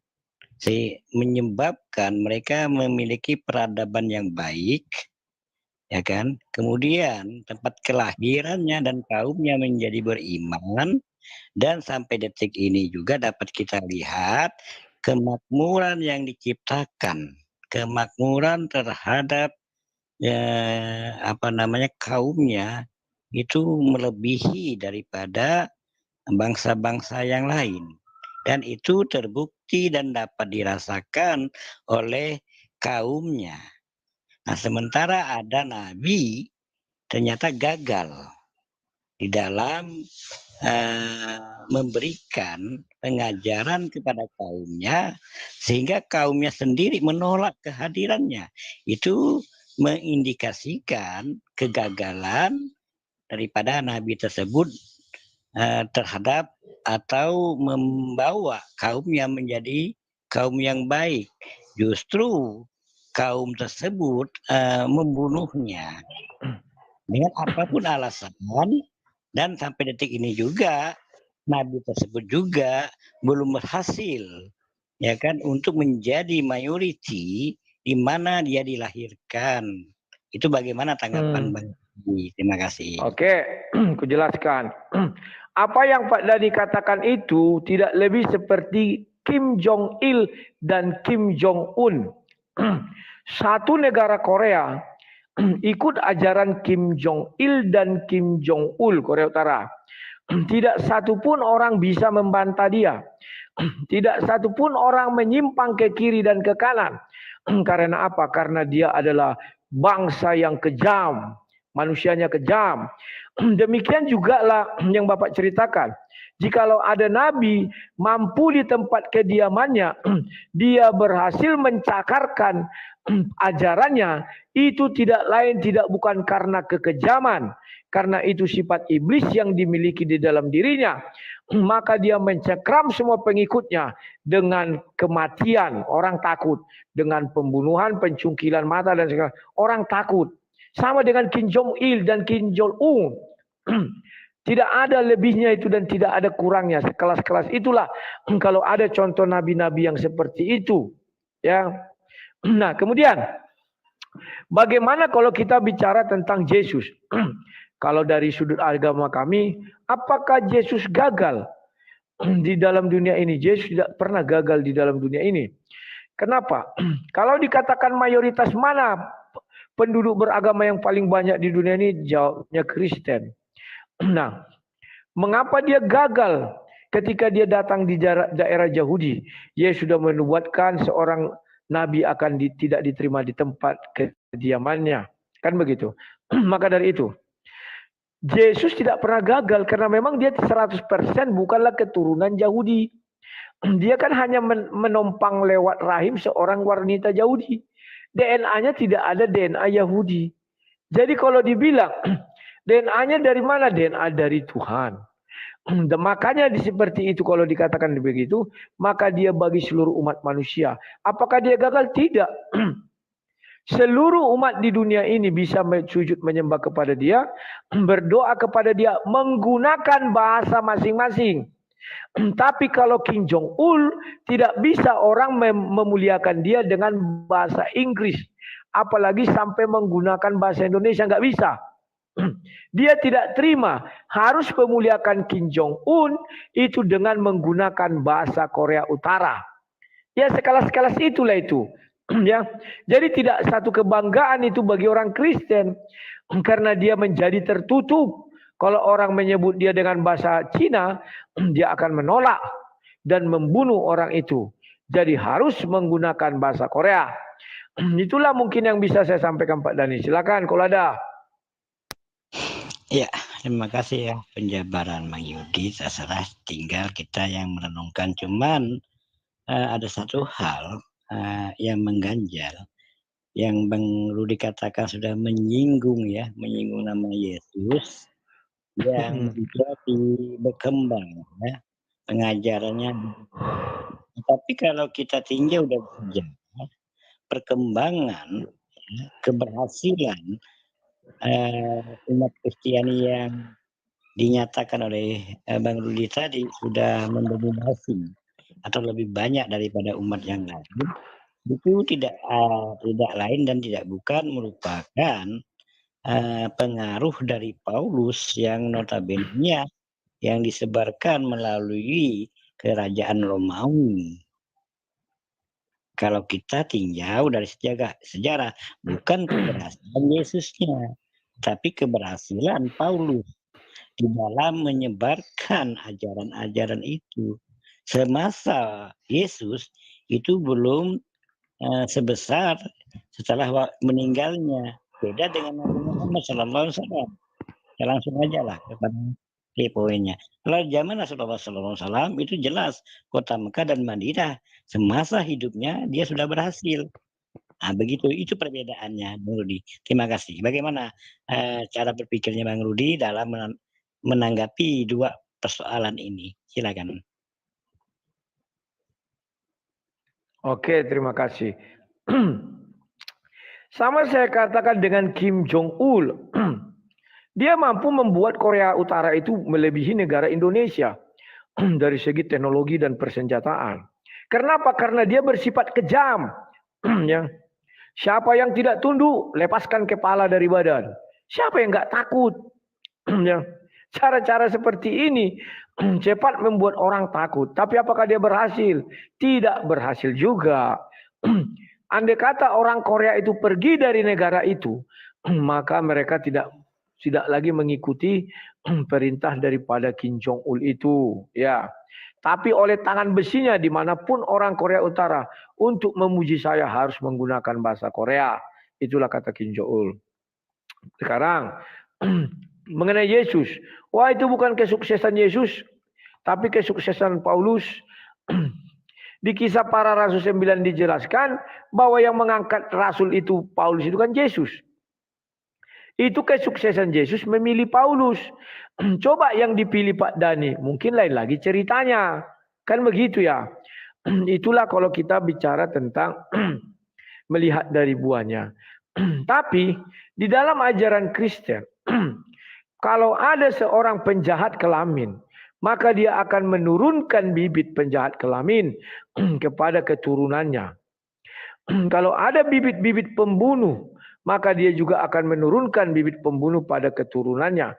menyebabkan mereka memiliki peradaban yang baik, ya kan. Kemudian tempat kelahirannya dan kaumnya menjadi beriman, dan sampai detik ini juga dapat kita lihat kemakmuran yang diciptakan, kemakmuran terhadap kaumnya itu melebihi daripada bangsa-bangsa yang lain. Dan itu terbukti dan dapat dirasakan oleh kaumnya. Nah, sementara ada nabi ternyata gagal di dalam memberikan pengajaran kepada kaumnya, sehingga kaumnya sendiri menolak kehadirannya. Itu mengindikasikan kegagalan daripada nabi tersebut terhadap atau membawa kaumnya menjadi kaum yang baik. Justru kaum tersebut membunuhnya dengan apapun alasan, dan sampai detik ini juga nabi tersebut juga belum berhasil, ya kan, untuk menjadi mayoriti di mana dia dilahirkan. Itu bagaimana tanggapan Bang Dani? Terima kasih. Oke, kujelaskan. Apa yang Pak Dani katakan itu tidak lebih seperti Kim Jong Il dan Kim Jong Un. Satu negara Korea ikut ajaran Kim Jong Il dan Kim Jong Un Korea Utara. Tidak satu pun orang bisa membantah dia. Tidak satu pun orang menyimpang ke kiri dan ke kanan. Karena apa? Karena dia adalah bangsa yang kejam. Manusianya kejam. Demikian juga lah yang Bapak ceritakan. Jikalau ada nabi mampu di tempat kediamannya, dia berhasil mencakarkan ajarannya, itu tidak lain tidak bukan karena kekejaman, karena itu sifat iblis yang dimiliki di dalam dirinya. Maka dia mencekram semua pengikutnya dengan kematian. Orang takut dengan pembunuhan, pencungkilan mata dan segala. Orang takut. Sama dengan Kim Jong Il dan Kim Jong Un. Tidak ada lebihnya itu dan tidak ada kurangnya. Sekelas-kelas itulah kalau ada contoh nabi-nabi yang seperti itu. Ya. Nah, kemudian bagaimana kalau kita bicara tentang Yesus? Kalau dari sudut agama kami, apakah Yesus gagal di dalam dunia ini? Yesus tidak pernah gagal di dalam dunia ini. Kenapa? Kalau dikatakan mayoritas mana penduduk beragama yang paling banyak di dunia ini, jawabnya Kristen. Nah, mengapa dia gagal ketika dia datang di daerah Yahudi? Dia sudah menubuatkan seorang nabi akan tidak diterima di tempat kediamannya. Kan begitu. Maka dari itu, Yesus tidak pernah gagal karena memang dia 100% bukanlah keturunan Yahudi. Dia kan hanya menompang lewat rahim seorang wanita Yahudi. DNA-nya tidak ada DNA Yahudi. Jadi kalau dibilang DNA-nya dari mana? DNA dari Tuhan. Dan makanya seperti itu kalau dikatakan begitu, maka dia bagi seluruh umat manusia. Apakah dia gagal? Tidak. Seluruh umat di dunia ini bisa sujud menyembah kepada dia, berdoa kepada dia menggunakan bahasa masing-masing. Tapi kalau Kim Jong Un tidak bisa orang memuliakan dia dengan bahasa Inggris, apalagi sampai menggunakan bahasa Indonesia, nggak bisa. Dia tidak terima, harus memuliakan Kim Jong Un itu dengan menggunakan bahasa Korea Utara. Ya sekelas-kelas itulah itu. Ya, jadi tidak satu kebanggaan itu bagi orang Kristen karena dia menjadi tertutup. Kalau orang menyebut dia dengan bahasa Cina, dia akan menolak dan membunuh orang itu. Jadi harus menggunakan bahasa Korea. Itulah mungkin yang bisa saya sampaikan Pak Dani. Silakan kalau ada. Ya, terima kasih ya penjabaran Bang Yudi. Terserah tinggal kita yang merenungkan. Cuman ada satu hal yang mengganjal, yang Bang Rudi katakan sudah menyinggung nama Yesus yang menjadi berkembang ya pengajarannya. Tapi kalau kita tinjau dari sejarah perkembangan keberhasilan umat Kristiani yang dinyatakan oleh Bang Rudi tadi sudah mendominasi atau lebih banyak daripada umat yang lain, itu tidak lain dan tidak bukan merupakan pengaruh dari Paulus yang notabene yang disebarkan melalui kerajaan Romawi. Kalau kita tinjau dari sejarah bukan keberhasilan Yesusnya, tapi keberhasilan Paulus di dalam menyebarkan ajaran-ajaran itu. Semasa Yesus itu belum sebesar setelah meninggalnya. Beda dengan Nabi Muhammad SAW. Ya langsung aja lah kepada poinnya. Kalau zaman Rasulullah SAW itu jelas kota Mekah dan Madinah semasa hidupnya dia sudah berhasil. Nah, begitu itu perbedaannya, Bang Rudi. Terima kasih. Bagaimana cara berpikirnya Bang Rudi dalam menanggapi dua persoalan ini? Silakan. Oke, terima kasih. Sama saya katakan dengan Kim Jong Il. Dia mampu membuat Korea Utara itu melebihi negara Indonesia dari segi teknologi dan persenjataan. Kenapa? Karena dia bersifat kejam. Ya. Siapa yang tidak tunduk, lepaskan kepala dari badan. Siapa yang nggak takut? Ya. Cara-cara seperti ini cepat membuat orang takut. Tapi apakah dia berhasil? Tidak berhasil juga. Andai kata orang Korea itu pergi dari negara itu, maka mereka tidak lagi mengikuti perintah daripada Kim Jong Il itu. Ya, tapi oleh tangan besinya dimanapun orang Korea Utara untuk memuji saya harus menggunakan bahasa Korea. Itulah kata Kim Jong Il. Sekarang mengenai Yesus, wah itu bukan kesuksesan Yesus, tapi kesuksesan Paulus. Di kisah para rasul 9 dijelaskan bahwa yang mengangkat rasul itu Paulus itu kan Yesus. Itu kesuksesan Yesus memilih Paulus. Coba yang dipilih Pak Dani, mungkin lain lagi ceritanya. Kan begitu ya. Itulah kalau kita bicara tentang melihat dari buahnya. Tapi di dalam ajaran Kristen, kalau ada seorang penjahat kelamin, maka dia akan menurunkan bibit penjahat kelamin kepada keturunannya. Kalau ada bibit-bibit pembunuh, maka dia juga akan menurunkan bibit pembunuh pada keturunannya.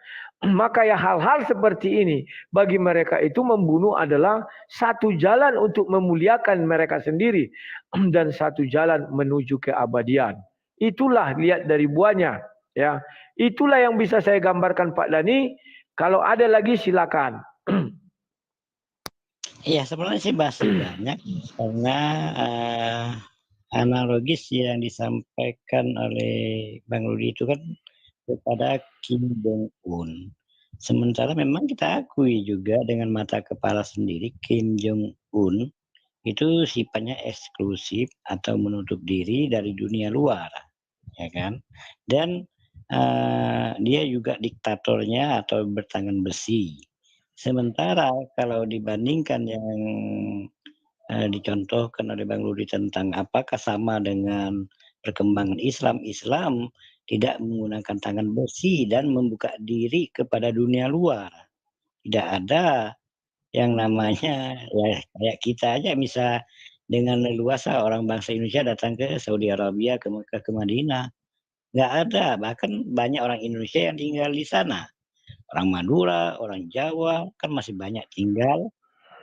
Maka ya hal-hal seperti ini bagi mereka itu membunuh adalah satu jalan untuk memuliakan mereka sendiri dan satu jalan menuju keabadian. Itulah lihat dari buahnya, ya. Itulah yang bisa saya gambarkan Pak Dani. Kalau ada lagi silakan. Iya, sebenarnya sih masih banyak karena analogis yang disampaikan oleh Bang Rudi itu kan kepada Kim Jong Un. Sementara memang kita akui juga dengan mata kepala sendiri Kim Jong Un itu sifatnya eksklusif atau menutup diri dari dunia luar, ya kan? Dan dia juga diktatornya atau bertangan besi. Sementara kalau dibandingkan yang dicontohkan oleh Bang Rudi tentang apakah sama dengan perkembangan Islam, Islam tidak menggunakan tangan besi dan membuka diri kepada dunia luar. Tidak ada yang namanya ya kayak kita aja bisa dengan leluasa orang bangsa Indonesia datang ke Saudi Arabia, ke Mekah, ke Madinah. Nggak ada, bahkan banyak orang Indonesia yang tinggal di sana. Orang Madura, orang Jawa, kan masih banyak tinggal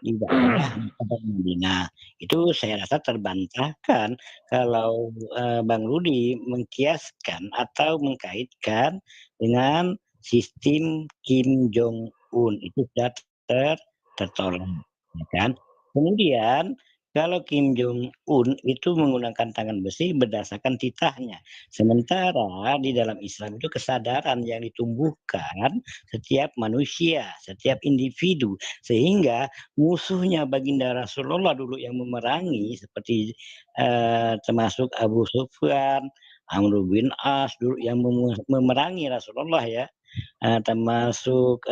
di daerah Mekah Madinah. Itu saya rasa terbantahkan kalau, Bang Rudi mengkiaskan atau mengkaitkan dengan sistem Kim Jong Un, itu sudah tertolak, ya kan. Kemudian kalau Kim Jong Un itu menggunakan tangan besi berdasarkan titahnya. Sementara di dalam Islam itu kesadaran yang ditumbuhkan setiap manusia, setiap individu, sehingga musuhnya baginda Rasulullah dulu yang memerangi seperti termasuk Abu Sufyan, Amr bin As dulu yang memerangi Rasulullah ya, termasuk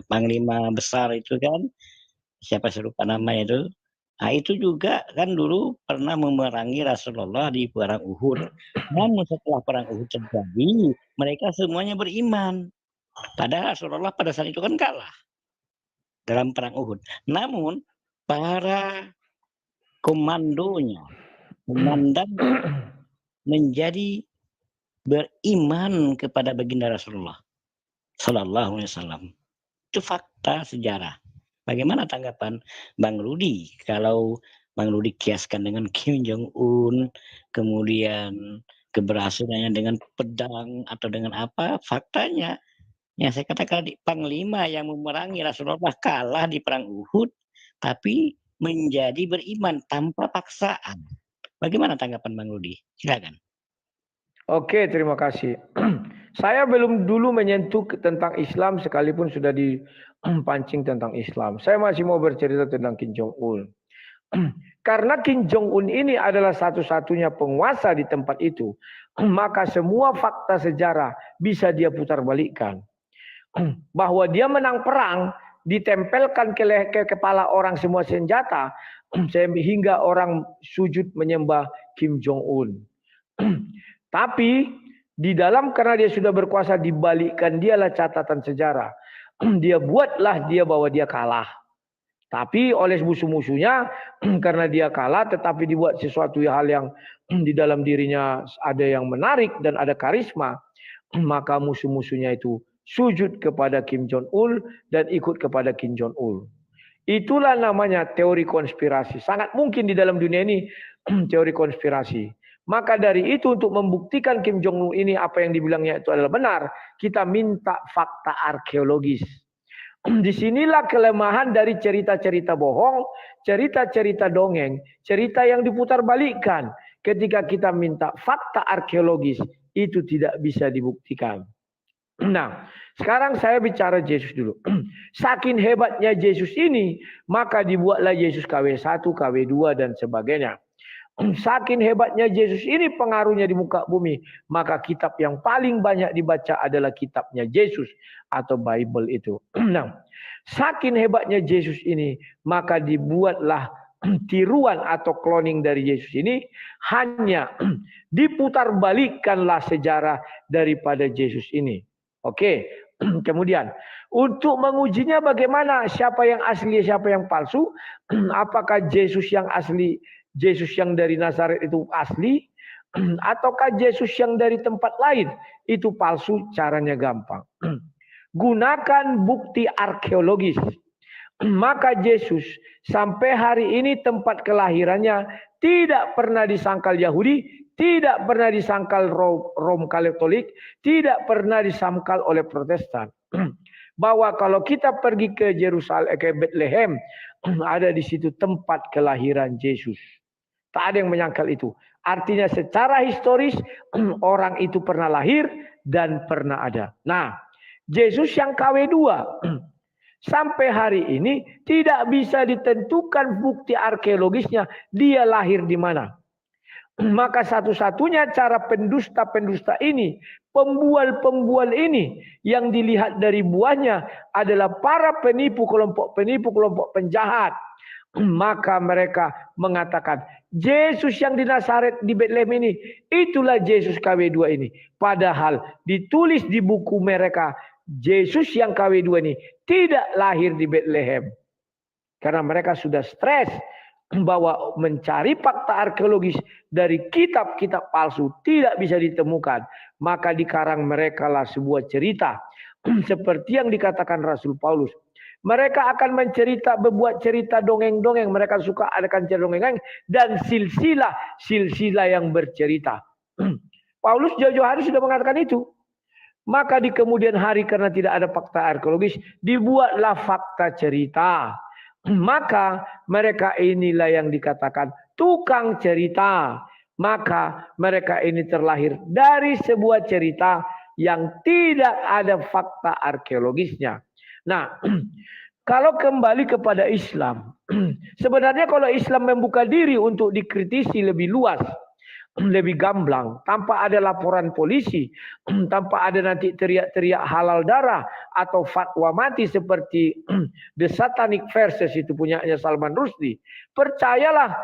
panglima besar itu kan, siapa saya lupa namanya itu. Nah itu juga kan dulu pernah memerangi Rasulullah di perang Uhud. Namun setelah perang Uhud terjadi, mereka semuanya beriman. Padahal Rasulullah pada saat itu kan kalah dalam perang Uhud. Namun para komandonya, komandan menjadi beriman kepada baginda Rasulullah Sallallahu Alaihi Wasallam. Itu fakta sejarah. Bagaimana tanggapan Bang Rudi kalau Bang Rudi kiaskan dengan Kim Jong Un, kemudian keberhasilannya dengan pedang atau dengan apa, faktanya yang saya katakan panglima yang memerangi Rasulullah kalah di perang Uhud, tapi menjadi beriman tanpa paksaan. Bagaimana tanggapan Bang Rudi? Silakan. Oke, terima kasih. Saya belum dulu menyentuh tentang Islam sekalipun sudah dipancing tentang Islam. Saya masih mau bercerita tentang Kim Jong-un. Karena Kim Jong-un ini adalah satu-satunya penguasa di tempat itu, maka semua fakta sejarah bisa dia putar balikkan. Bahwa dia menang perang, ditempelkan ke kepala orang semua senjata, sehingga orang sujud menyembah Kim Jong-un. Tapi di dalam karena dia sudah berkuasa dibalikkan dialah catatan sejarah. Dia buatlah dia bahwa dia kalah. Tapi oleh musuh-musuhnya karena dia kalah tetapi dibuat sesuatu hal yang di dalam dirinya ada yang menarik dan ada karisma, maka musuh-musuhnya itu sujud kepada Kim Jong-un dan ikut kepada Kim Jong-un. Itulah namanya teori konspirasi. Sangat mungkin di dalam dunia ini teori konspirasi. Maka dari itu untuk membuktikan Kim Jong-un ini apa yang dibilangnya itu adalah benar, kita minta fakta arkeologis. Disinilah kelemahan dari cerita-cerita bohong, cerita-cerita dongeng, cerita yang diputar balikkan. Ketika kita minta fakta arkeologis, itu tidak bisa dibuktikan. Nah, sekarang saya bicara Yesus dulu. Saking hebatnya Yesus ini, maka dibuatlah Yesus KW1, KW2 dan sebagainya. Saking hebatnya Yesus ini pengaruhnya di muka bumi, maka kitab yang paling banyak dibaca adalah kitabnya Yesus atau Bible itu. Nah, saking hebatnya Yesus ini, maka dibuatlah tiruan atau cloning dari Yesus ini, hanya diputar balikkanlah sejarah daripada Yesus ini. Oke, kemudian untuk mengujinya bagaimana, siapa yang asli, siapa yang palsu, apakah Yesus yang asli, Yesus yang dari Nazaret itu asli, ataukah Yesus yang dari tempat lain itu palsu? Caranya gampang. Gunakan bukti arkeologis. Maka Yesus sampai hari ini tempat kelahirannya tidak pernah disangkal Yahudi, tidak pernah disangkal Rom Katolik, tidak pernah disangkal oleh Protestan. Bahwa kalau kita pergi ke Yerusalem, ke Bethlehem, ada di situ tempat kelahiran Yesus. Tak ada yang menyangkal itu. Artinya secara historis orang itu pernah lahir dan pernah ada. Nah, Yesus yang KW2 sampai hari ini tidak bisa ditentukan bukti arkeologisnya dia lahir di mana. Maka satu-satunya cara pendusta-pendusta ini, pembual-pembual ini yang dilihat dari buahnya adalah para penipu, kelompok penjahat. Maka mereka mengatakan Yesus yang di Nazaret di Bethlehem ini, itulah Yesus KW2 ini. Padahal ditulis di buku mereka Yesus yang KW2 ini tidak lahir di Bethlehem. Karena mereka sudah stres bahwa mencari fakta arkeologis dari kitab-kitab palsu tidak bisa ditemukan. Maka dikarang mereka lah sebuah cerita. Seperti yang dikatakan Rasul Paulus. Mereka akan berbuat cerita dongeng-dongeng. Mereka suka adakan cerita dongeng dan silsilah yang bercerita. Paulus jauh-jauh hari sudah mengatakan itu. Maka di kemudian hari karena tidak ada fakta arkeologis, dibuatlah fakta cerita. Maka mereka inilah yang dikatakan tukang cerita. Maka mereka ini terlahir dari sebuah cerita yang tidak ada fakta arkeologisnya. Nah, kalau kembali kepada Islam, sebenarnya kalau Islam membuka diri untuk dikritisi lebih luas, lebih gamblang, tanpa ada laporan polisi, tanpa ada nanti teriak-teriak halal darah atau fatwa mati seperti The Satanic Verses itu punyanya Salman Rushdie. Percayalah,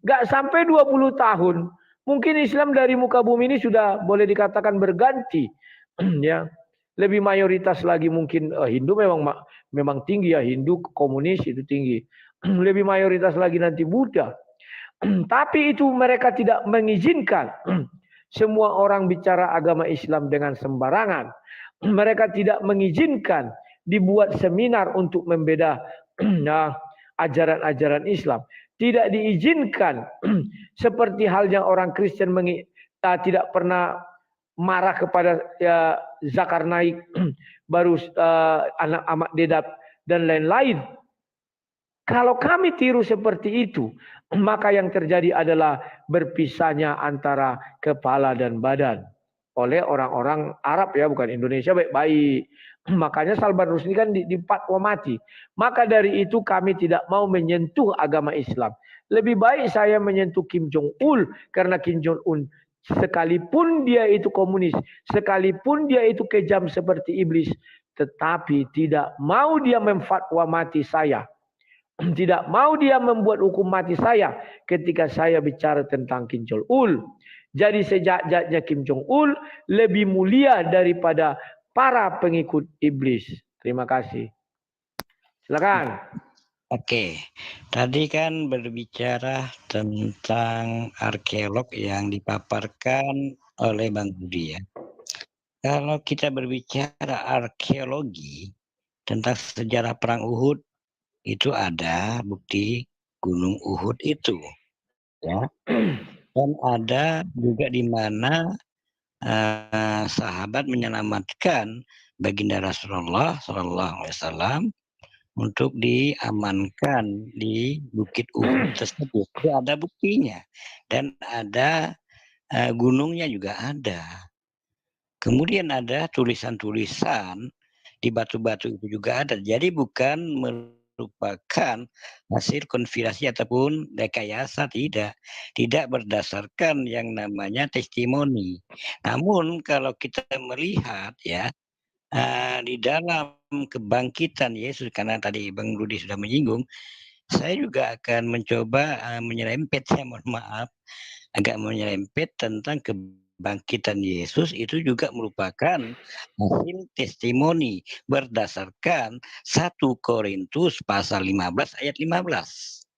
gak sampai 20 tahun, mungkin Islam dari muka bumi ini sudah boleh dikatakan berganti, ya. Lebih mayoritas lagi mungkin Hindu memang tinggi ya, Hindu komunis itu tinggi. Lebih mayoritas lagi nanti Buddha. Tapi itu mereka tidak mengizinkan semua orang bicara agama Islam dengan sembarangan. Mereka tidak mengizinkan dibuat seminar untuk membeda ajaran-ajaran Islam. Tidak diizinkan seperti halnya orang Kristen tidak pernah marah kepada Zulkarnain, baru anak Ahmad Dedat dan lain-lain. Kalau kami tiru seperti itu, maka yang terjadi adalah berpisahnya antara kepala dan badan oleh orang-orang Arab, ya, bukan Indonesia baik-baik. Makanya Salman Rushdie kan dipatwa mati. Maka dari itu kami tidak mau menyentuh agama Islam. Lebih baik saya menyentuh Kim Jong-un, karena Kim Jong-un sekalipun dia itu komunis, sekalipun dia itu kejam seperti iblis, tetapi tidak mau dia memfatwa mati saya. Tidak mau dia membuat hukum mati saya ketika saya bicara tentang Kim Jong-un. Jadi sejak-jaknya Kim Jong-un lebih mulia daripada para pengikut iblis. Terima kasih. Silakan. Oke, tadi kan berbicara tentang arkeolog yang dipaparkan oleh Bang Budi, ya. Kalau kita berbicara arkeologi tentang sejarah perang Uhud, itu ada bukti Gunung Uhud itu, ya. Dan ada juga di mana sahabat menyelamatkan baginda Rasulullah SAW untuk diamankan di Bukit Uhud tersebut. Itu ada buktinya dan ada gunungnya juga ada. Kemudian ada tulisan-tulisan di batu-batu itu juga ada. Jadi bukan merupakan hasil konspirasi ataupun rekayasa, tidak berdasarkan yang namanya testimoni. Namun kalau kita melihat, ya, di dalam kebangkitan Yesus, karena tadi Bang Rudi sudah menyinggung, saya juga akan mencoba menyerempet, ya, mohon maaf, agak menyerempet tentang kebangkitan Yesus itu juga merupakan hasil testimoni berdasarkan 1 Korintus pasal 15 ayat 15.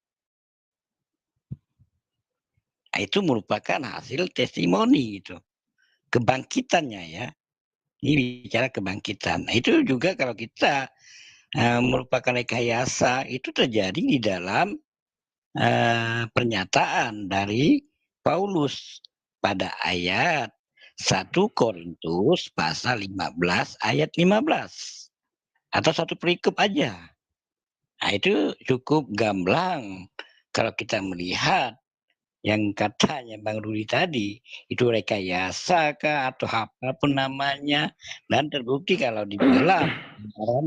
Nah, itu merupakan hasil testimoni itu. Kebangkitannya, ya. Ini bicara kebangkitan. Nah, itu juga kalau kita merupakan rekayasa, itu terjadi di dalam pernyataan dari Paulus pada ayat 1 Korintus pasal 15 ayat 15. Atau satu perikop aja. Nah, itu cukup gamblang kalau kita melihat yang katanya Bang Rudi tadi, itu rekayasa kah atau apapun namanya, dan terbukti kalau di dalam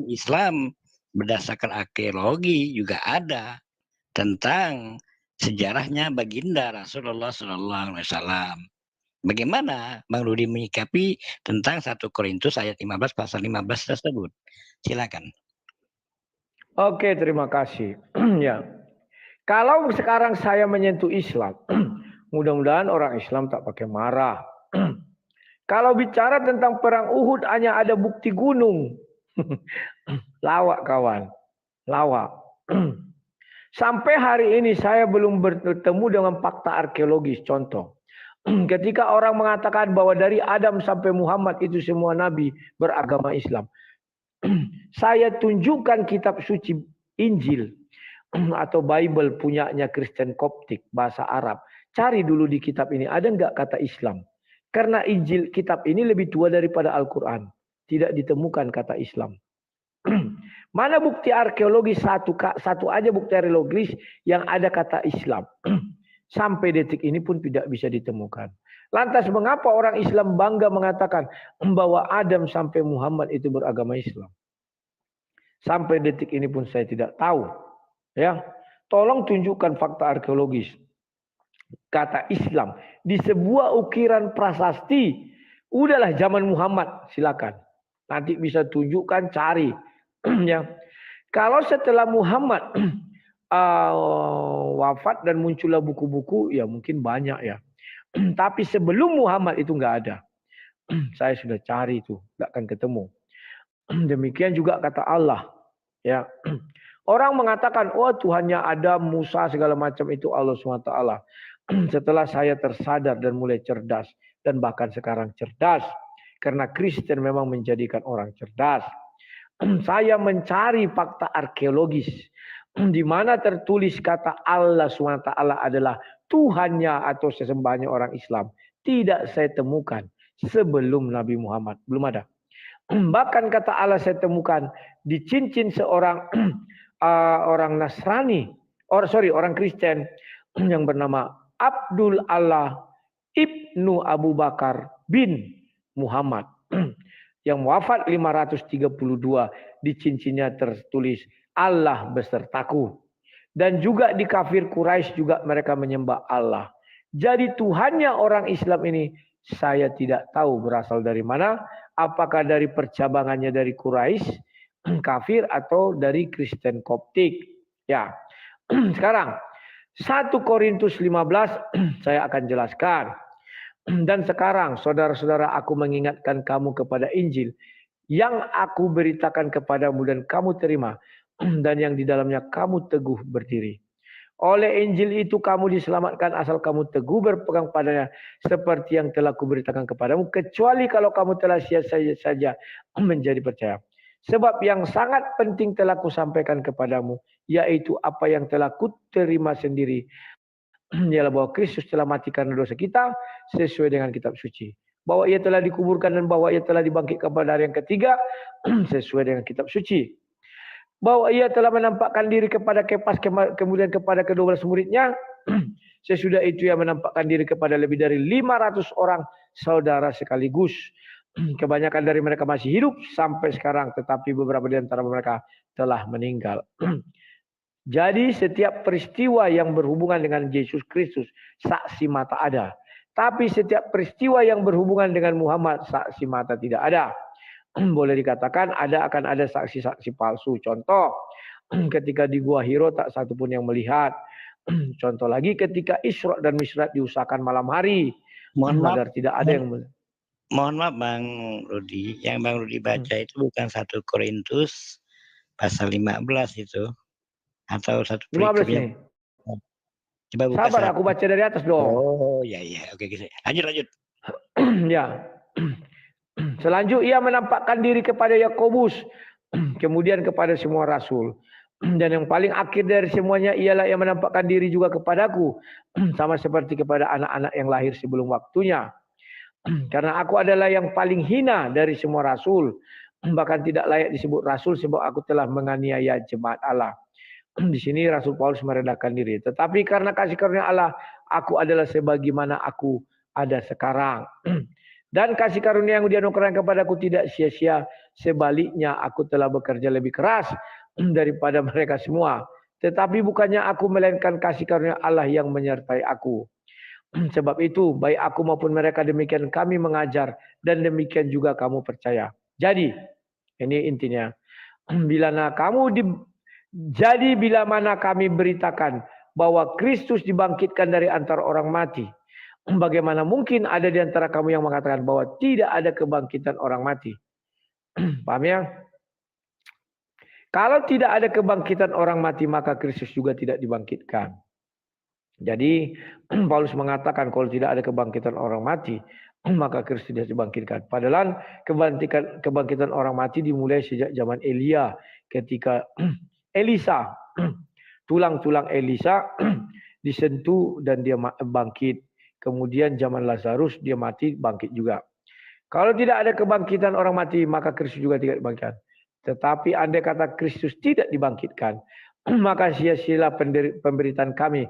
Islam berdasarkan arkeologi juga ada tentang sejarahnya baginda Rasulullah SAW. Bagaimana Bang Rudi menyikapi tentang 1 Korintus ayat 15 pasal 15 tersebut? Silakan. Oke, terima kasih. Ya. Kalau sekarang saya menyentuh Islam, mudah-mudahan orang Islam tak pakai marah. Kalau bicara tentang perang Uhud hanya ada bukti gunung. Lawak kawan, lawak. Sampai hari ini saya belum bertemu dengan fakta arkeologis. Contoh, ketika orang mengatakan bahwa dari Adam sampai Muhammad itu semua nabi beragama Islam. Saya tunjukkan kitab suci Injil atau Bible punyanya Kristen Koptik bahasa Arab. Cari dulu di kitab ini ada enggak kata Islam. Karena Injil kitab ini lebih tua daripada Al-Quran. Tidak ditemukan kata Islam. Mana bukti arkeologis satu aja bukti arkeologis yang ada kata Islam. Sampai detik ini pun tidak bisa ditemukan. Lantas mengapa orang Islam bangga mengatakan bahwa Adam sampai Muhammad itu beragama Islam? Sampai detik ini pun saya tidak tahu. Ya, tolong tunjukkan fakta arkeologis kata Islam di sebuah ukiran prasasti. Udahlah zaman Muhammad, silakan. Nanti bisa tunjukkan, cari. Ya. Kalau setelah Muhammad wafat dan muncullah buku-buku, ya mungkin banyak ya. Tapi sebelum Muhammad itu nggak ada. Saya sudah cari itu, nggak akan ketemu. Demikian juga kata Allah. Ya, orang mengatakan, oh Tuhannya ada Musa segala macam itu Allah SWT. Setelah saya tersadar dan mulai cerdas dan bahkan sekarang cerdas, karena Kristen memang menjadikan orang cerdas. Saya mencari fakta arkeologis di mana tertulis kata Allah SWT adalah Tuhannya atau sesembahnya orang Islam. tidak saya temukan sebelum Nabi Muhammad. Belum ada. Bahkan kata Allah saya temukan di cincin seorang orang Nasrani, orang Kristen yang bernama Abdul Allah Ibnu Abu Bakar bin Muhammad yang wafat 532. Di cincinnya tertulis Allah besertaku. Dan juga di kafir Quraisy juga mereka menyembah Allah. Jadi Tuhannya orang Islam ini saya tidak tahu berasal dari mana. Apakah dari percabangannya dari Quraisy, kafir, atau dari Kristen Koptik. Ya. Sekarang 1 Korintus 15 saya akan jelaskan. Dan sekarang saudara-saudara, aku mengingatkan kamu kepada Injil yang aku beritakan kepadamu dan kamu terima, dan yang di dalamnya kamu teguh berdiri. Oleh Injil itu kamu diselamatkan asal kamu teguh berpegang padanya seperti yang telah kuberitakan kepadamu, kecuali kalau kamu telah sia-sia saja menjadi percaya. Sebab yang sangat penting telah kusampaikan kepadamu, yaitu apa yang telah kuterima sendiri, ialah bahwa Kristus telah mati karena dosa kita sesuai dengan kitab suci, bahwa ia telah dikuburkan dan bahwa ia telah dibangkitkan pada hari yang ketiga sesuai dengan kitab suci, bahwa ia telah menampakkan diri kepada Kepas, kemudian kepada ke-12 muridnya. Sesudah itu ia menampakkan diri kepada lebih dari 500 orang saudara sekaligus. Kebanyakan dari mereka masih hidup sampai sekarang, tetapi beberapa di antara mereka telah meninggal. Jadi setiap peristiwa yang berhubungan dengan Yesus Kristus, saksi mata ada. Tapi setiap peristiwa yang berhubungan dengan Muhammad, saksi mata tidak ada. Boleh dikatakan akan ada saksi-saksi palsu. Contoh, ketika di Gua Hiro tak satu pun yang melihat. Contoh lagi, ketika Isra dan Mi'raj diusahakan malam hari. Mohon maaf, tidak ada yang mohon maaf Bang Rudi, yang Bang Rudi baca itu bukan 1 Korintus pasal 15 itu, atau 1 15 ini. Coba buka. Sabar, aku baca dari atas dong. Oh iya, oke, lanjut. Ya. Selanjutnya ia menampakkan diri kepada Yakobus, kemudian kepada semua rasul. Dan yang paling akhir dari semuanya ialah yang menampakkan diri juga kepadaku, sama seperti kepada anak-anak yang lahir sebelum waktunya. Karena aku adalah yang paling hina dari semua rasul, bahkan tidak layak disebut rasul sebab aku telah menganiaya jemaat Allah. Di sini Rasul Paulus merendahkan diri. Tetapi karena kasih karunia Allah, aku adalah sebagaimana aku ada sekarang. Dan kasih karunia yang dianugerahkan kepadaku tidak sia-sia. Sebaliknya aku telah bekerja lebih keras daripada mereka semua. Tetapi bukannya aku, melainkan kasih karunia Allah yang menyertai aku. Sebab itu baik aku maupun mereka demikian kami mengajar, dan demikian juga kamu percaya. Jadi ini intinya. Bila mana kami beritakan bahwa Kristus dibangkitkan dari antara orang mati, bagaimana mungkin ada di antara kamu yang mengatakan bahwa tidak ada kebangkitan orang mati? Paham ya? Kalau tidak ada kebangkitan orang mati, maka Kristus juga tidak dibangkitkan. Jadi Paulus mengatakan kalau tidak ada kebangkitan orang mati, maka Kristus tidak dibangkitkan. Padahal kebangkitan orang mati dimulai sejak zaman Elia, ketika Elisa, tulang-tulang Elisa disentuh dan dia bangkit. Kemudian zaman Lazarus dia mati, bangkit juga. Kalau tidak ada kebangkitan orang mati, maka Kristus juga tidak dibangkitkan. Tetapi andai kata Kristus tidak dibangkitkan, maka sia-sialah pemberitaan kami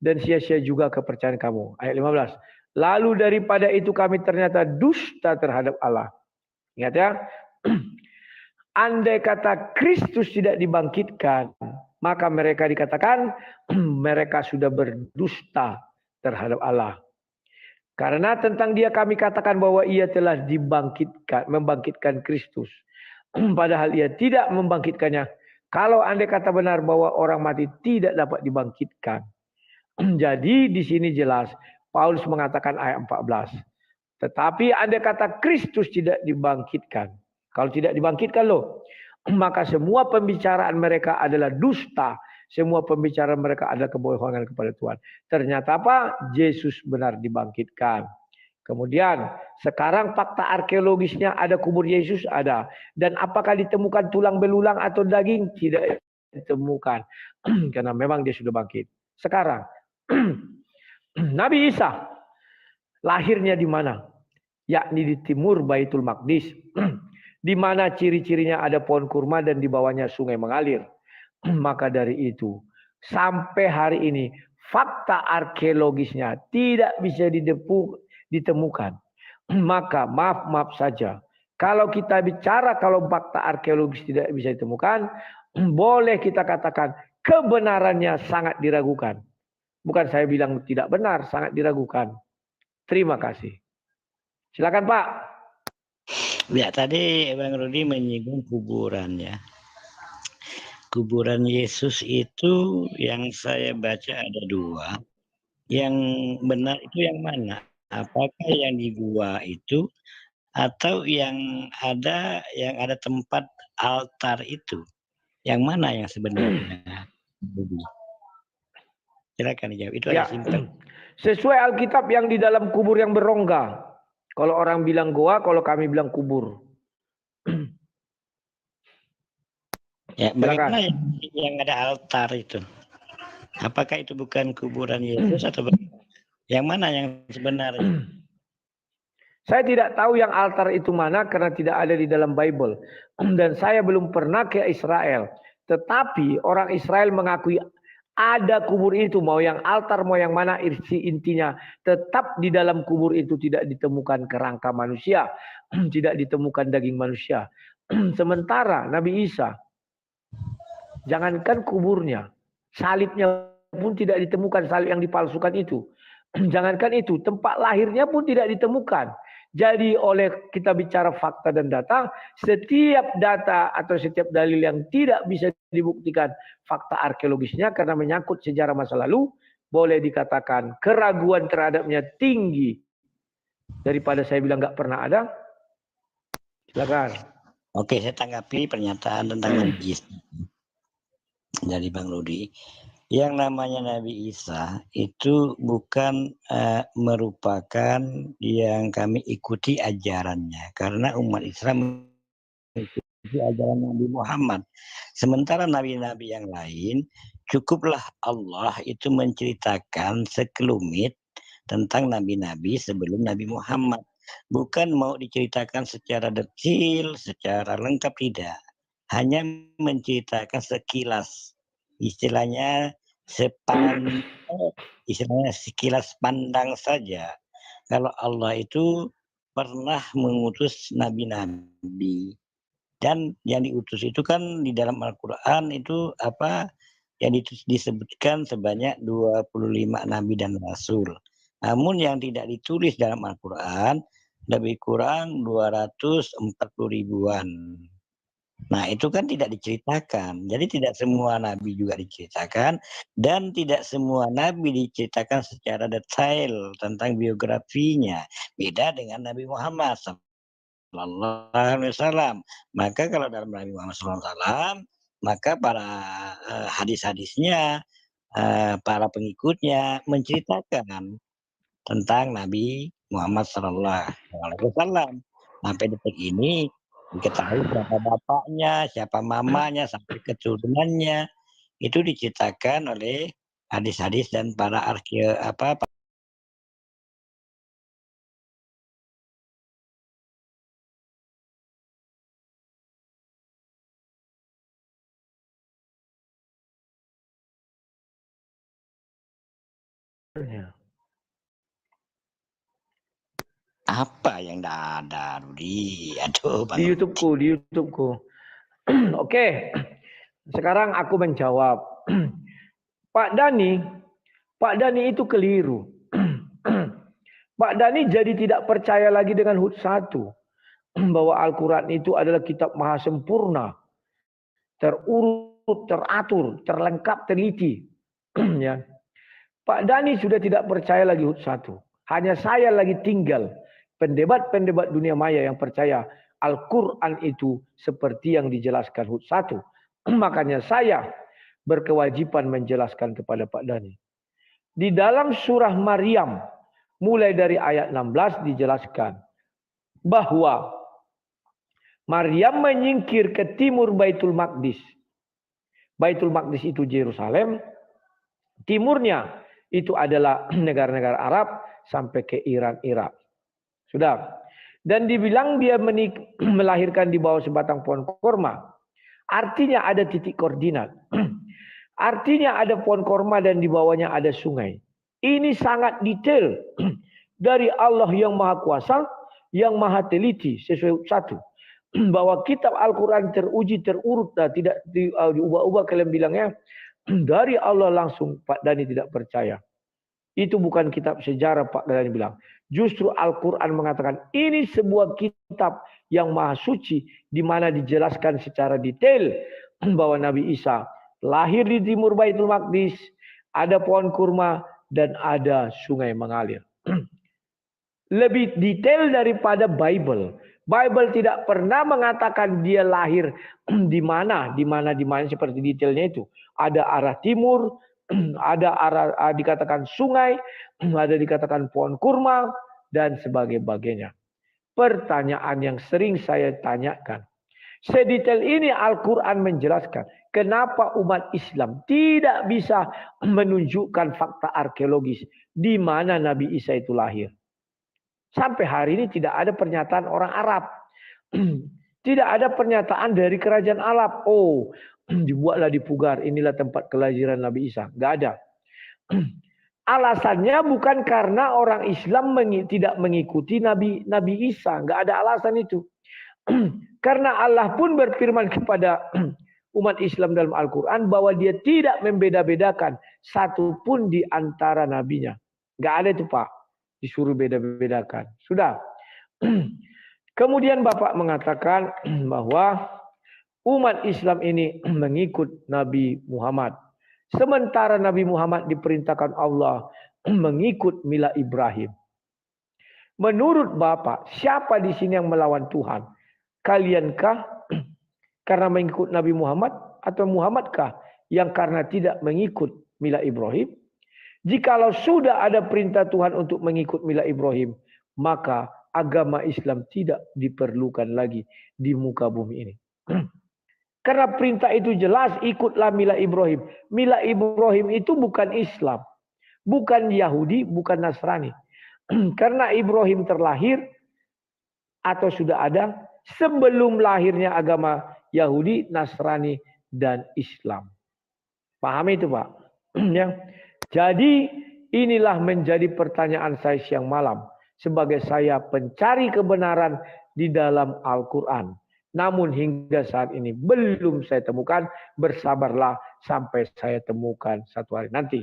dan sia-sia juga kepercayaan kamu. Ayat 15. Lalu daripada itu kami ternyata dusta terhadap Allah. Ingat ya. Andai kata Kristus tidak dibangkitkan, maka mereka dikatakan mereka sudah berdusta terhadap Allah. Karena tentang dia kami katakan bahwa ia telah membangkitkan Kristus. Padahal ia tidak membangkitkannya. Kalau andai kata benar bahwa orang mati tidak dapat dibangkitkan. Jadi di sini jelas Paulus mengatakan ayat 14. Tetapi andai kata Kristus tidak dibangkitkan. Kalau tidak dibangkitkan maka semua pembicaraan mereka adalah dusta. Semua pembicaraan mereka adalah kebohongan kepada Tuhan. Ternyata apa? Yesus benar dibangkitkan. Kemudian sekarang fakta arkeologisnya ada kubur Yesus, ada. Dan apakah ditemukan tulang belulang atau daging? Tidak ditemukan. Karena memang dia sudah bangkit. Sekarang Nabi Isa Lahirnya di mana? Yakni di timur Baitul Maqdis. Di mana ciri-cirinya ada pohon kurma dan di bawahnya sungai mengalir. Maka dari itu, sampai hari ini fakta arkeologisnya tidak bisa ditemukan. Maka maaf saja. Kalau kita bicara kalau fakta arkeologis tidak bisa ditemukan, boleh kita katakan kebenarannya sangat diragukan. Bukan saya bilang tidak benar, sangat diragukan. Terima kasih. Silakan Pak. Ya, tadi Bang Rudi menyinggung kuburan ya. Kuburan Yesus itu yang saya baca ada 2. Yang benar itu yang mana? Apakah yang di gua itu atau yang ada tempat altar itu? Yang mana yang sebenarnya? Silakan dijawab. Itu Ya. aja simpel. Sesuai Alkitab yang di dalam kubur yang berongga. Kalau orang bilang goa, kalau kami bilang kubur. Ya, bagaimana Silakan. yang ada altar itu? Apakah itu bukan kuburan Yesus atau yang mana yang sebenarnya? Saya tidak tahu yang altar itu mana karena tidak ada di dalam Bible. Dan saya belum pernah ke Israel. Tetapi orang Israel mengakui ada kubur itu. Mau yang altar, mau yang mana, intinya tetap di dalam kubur itu tidak ditemukan kerangka manusia. Tidak ditemukan daging manusia. Sementara Nabi Isa, jangankan kuburnya, salibnya pun tidak ditemukan, salib yang dipalsukan itu. Jangankan itu, tempat lahirnya pun tidak ditemukan. Jadi oleh kita bicara fakta dan data, setiap data atau setiap dalil yang tidak bisa dibuktikan fakta arkeologisnya karena menyangkut sejarah masa lalu, boleh dikatakan keraguan terhadapnya tinggi. Daripada saya bilang nggak pernah ada. Silakan. Oke, saya tanggapi pernyataan tentang Nabi Isa dari Bang Rudi. Yang namanya Nabi Isa itu bukan merupakan yang kami ikuti ajarannya. Karena umat Islam mengikuti ajaran Nabi Muhammad. Sementara nabi-nabi yang lain, cukuplah Allah itu menceritakan sekelumit tentang nabi-nabi sebelum Nabi Muhammad. Bukan mau diceritakan secara detail, secara lengkap, tidak. Hanya menceritakan sekilas. Istilahnya sekilas pandang saja. Kalau Allah itu pernah mengutus nabi-nabi. Dan yang diutus itu kan di dalam Al-Quran itu yang disebutkan sebanyak 25 nabi dan rasul. Namun yang tidak ditulis dalam Al-Quran lebih kurang 240 ribuan. Nah, itu kan tidak diceritakan. Jadi tidak semua nabi juga diceritakan dan tidak semua nabi diceritakan secara detail tentang biografinya. Beda dengan Nabi Muhammad sallallahu alaihi wasallam. Maka kalau dalam Nabi Muhammad sallallahu alaihi wasallam, maka para hadis-hadisnya, para pengikutnya menceritakan tentang Nabi Muhammad sallallahu alaihi wasallam. Sampai detik ini diketahui siapa bapaknya, siapa mamanya, sampai keturunannya. Itu diceritakan oleh hadis-hadis dan para apa yang ada, Rudi? Aduh, Bang. Di YouTubeku. Oke. Sekarang aku menjawab. Pak Dhani itu keliru. Pak Dhani jadi tidak percaya lagi dengan HUT 1. Bahwa Al-Quran itu adalah kitab maha sempurna. Terurut, teratur, terlengkap, teliti. Ya. Pak Dhani sudah tidak percaya lagi HUT 1. Hanya saya lagi tinggal. Pendebat-pendebat dunia maya yang percaya Al-Quran itu seperti yang dijelaskan HUT 1. Makanya saya berkewajiban menjelaskan kepada Pak Dhani. Di dalam surah Maryam, mulai dari ayat 16 dijelaskan bahwa Maryam menyingkir ke timur Baitul Maqdis. Baitul Maqdis itu Yerusalem. Timurnya itu adalah negara-negara Arab. sampai ke Iran, Irak. Sudah. Dan dibilang dia melahirkan di bawah sebatang pohon korma. Artinya ada titik koordinat. Artinya ada pohon korma dan di bawahnya ada sungai. Ini sangat detail dari Allah yang Maha Kuasa, yang Maha Teliti sesuai satu. Bahwa kitab Al-Quran teruji, terurut, tidak diubah-ubah kalian bilangnya. Dari Allah langsung, Pak Dhani tidak percaya. Itu bukan kitab sejarah, Pak Dhani bilang. Justru Al-Quran mengatakan ini sebuah kitab yang maha suci, di mana dijelaskan secara detail bahwa Nabi Isa lahir di timur Baitul Maqdis, ada pohon kurma dan ada sungai mengalir. Lebih detail daripada Bible. Bible tidak pernah mengatakan dia lahir di mana seperti detailnya itu. Ada arah timur, ada arah dikatakan sungai, ada dikatakan pohon kurma dan sebagainya. Pertanyaan yang sering saya tanyakan. Sedetail ini Al-Quran menjelaskan kenapa umat Islam tidak bisa menunjukkan fakta arkeologis di mana Nabi Isa itu lahir. Sampai hari ini tidak ada pernyataan orang Arab. Tidak ada pernyataan dari kerajaan Arab. Oh, dibuatlah di Pugar, inilah tempat kelahiran Nabi Isa. Enggak ada. Alasannya bukan karena orang Islam tidak mengikuti Nabi Isa. Enggak ada alasan itu. Karena Allah pun berfirman kepada umat Islam dalam Al-Quran bahwa dia tidak membeda-bedakan satu pun di antara nabinya. Enggak ada itu, Pak. Disuruh beda-bedakan. Sudah. Kemudian Bapak mengatakan bahwa umat Islam ini mengikut Nabi Muhammad. Sementara Nabi Muhammad diperintahkan Allah mengikut mila Ibrahim. Menurut Bapak, siapa di sini yang melawan Tuhan? Kaliankah karena mengikut Nabi Muhammad? Atau Muhammadkah yang karena tidak mengikut mila Ibrahim? Jikalau sudah ada perintah Tuhan untuk mengikut mila Ibrahim, maka agama Islam tidak diperlukan lagi di muka bumi ini. Karena perintah itu jelas, ikutlah mila Ibrahim. Mila Ibrahim itu bukan Islam, bukan Yahudi, bukan Nasrani. Karena Ibrahim terlahir atau sudah ada sebelum lahirnya agama Yahudi, Nasrani, dan Islam. Pahami itu, Pak? Ya. Jadi inilah menjadi pertanyaan saya siang malam. Sebagai saya pencari kebenaran di dalam Al-Quran. Namun hingga saat ini belum saya temukan. Bersabarlah sampai saya temukan satu hari nanti.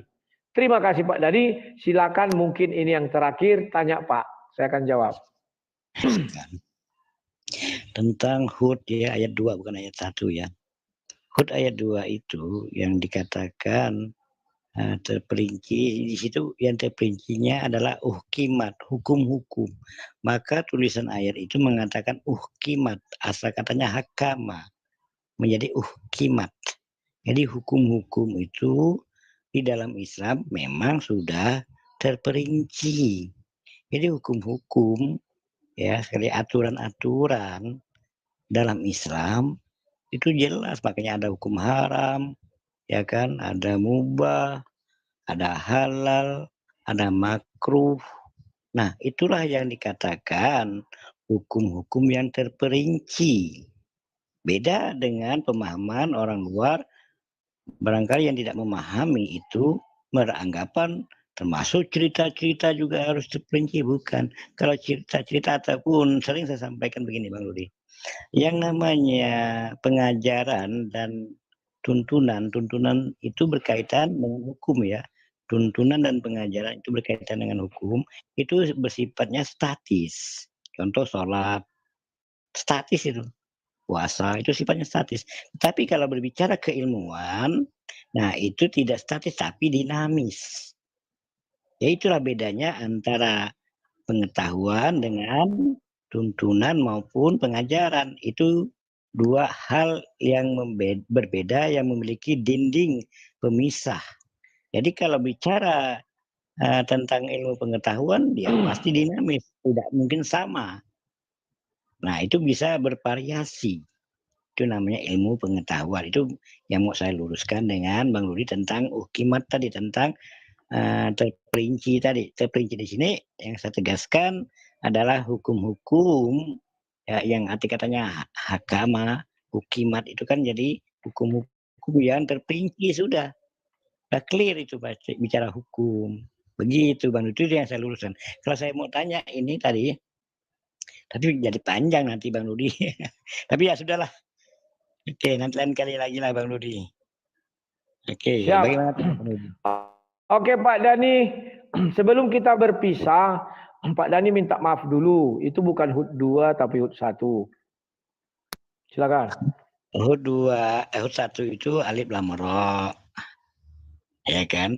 Terima kasih Pak Dhani. Silakan mungkin ini yang terakhir. Tanya Pak. Saya akan jawab. Tentang Hud ya, ayat 2 bukan ayat 1 ya. Hud ayat 2 itu yang dikatakan terperinci di situ, yang terperincinya adalah uhkimat, hukum-hukum. Maka tulisan ayat itu mengatakan uhkimat, asal katanya hakama, menjadi uhkimat. Jadi hukum-hukum itu di dalam Islam memang sudah terperinci. Jadi hukum-hukum ya, sekali aturan-aturan dalam Islam itu jelas, makanya ada hukum haram, ya kan, ada mubah, ada halal, ada makruh. Nah, itulah yang dikatakan hukum-hukum yang terperinci. Beda dengan pemahaman orang luar, barangkali yang tidak memahami itu beranggapan termasuk cerita-cerita juga harus terperinci. Bukan. Kalau cerita-cerita ataupun, sering saya sampaikan begini Bang Rudi, yang namanya pengajaran dan tuntunan itu berkaitan dengan hukum ya. Tuntunan dan pengajaran itu berkaitan dengan hukum, itu bersifatnya statis. Contoh sholat, statis itu. Puasa, itu sifatnya statis. Tapi kalau berbicara keilmuan, nah itu tidak statis tapi dinamis. Ya itulah bedanya antara pengetahuan dengan tuntunan maupun pengajaran. Itu dua hal yang berbeda yang memiliki dinding pemisah. Jadi kalau bicara tentang ilmu pengetahuan, dia pasti dinamis, tidak mungkin sama. Nah itu bisa bervariasi. Itu namanya ilmu pengetahuan. Itu yang mau saya luruskan dengan Bang Rudi tentang uhkimat tadi, tentang terperinci tadi. Terperinci di sini yang saya tegaskan adalah hukum-hukum ya, yang arti katanya hakama, hukimat itu kan jadi hukum-hukum yang terperinci sudah clear itu bicara hukum. Begitu Bang, itu yang saya luruskan. Kalau saya mau tanya ini tadi, tapi jadi panjang nanti Bang Rudi. Tapi ya sudahlah. Oke, nanti lain kali lagi lah Bang Rudi. Oke, Siap. bagaimana Bang Rudi? Oke Pak Dhani, sebelum kita berpisah, Pak Dhani minta maaf dulu. Itu bukan HUT 2 tapi HUT 1. Silakan. HUT 2, HUT 1 itu alif lam ra. Ya kan?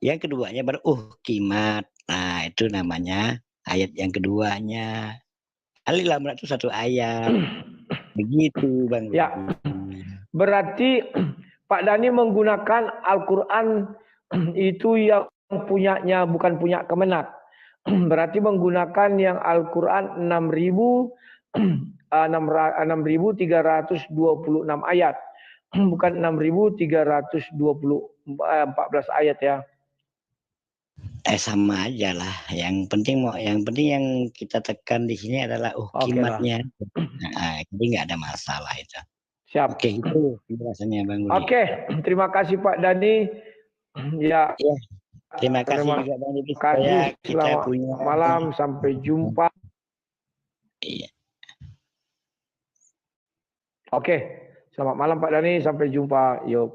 Yang keduanya baru kimat. Nah, itu namanya ayat yang keduanya. Alif lam ra itu satu ayat. Begitu Bang. Ya. Berarti Pak Dhani menggunakan Al-Quran itu yang punyanya, bukan punya Kemenak. Berarti menggunakan yang Al-Quran 6.326 ayat. Bukan 6.314 ayat ya. Sama aja lah. Yang penting yang kita tekan di sini adalah kimatnya. Nah, jadi nggak ada masalah itu. Siap. Oke, itu penjelasannya Bang Rudi. Oke, terima kasih Pak Dhani. Ya. Terima kasih juga Bang Rudi. Selamat malam, sampai jumpa. Iya. Oke, selamat malam Pak Dhani, sampai jumpa. Yuk.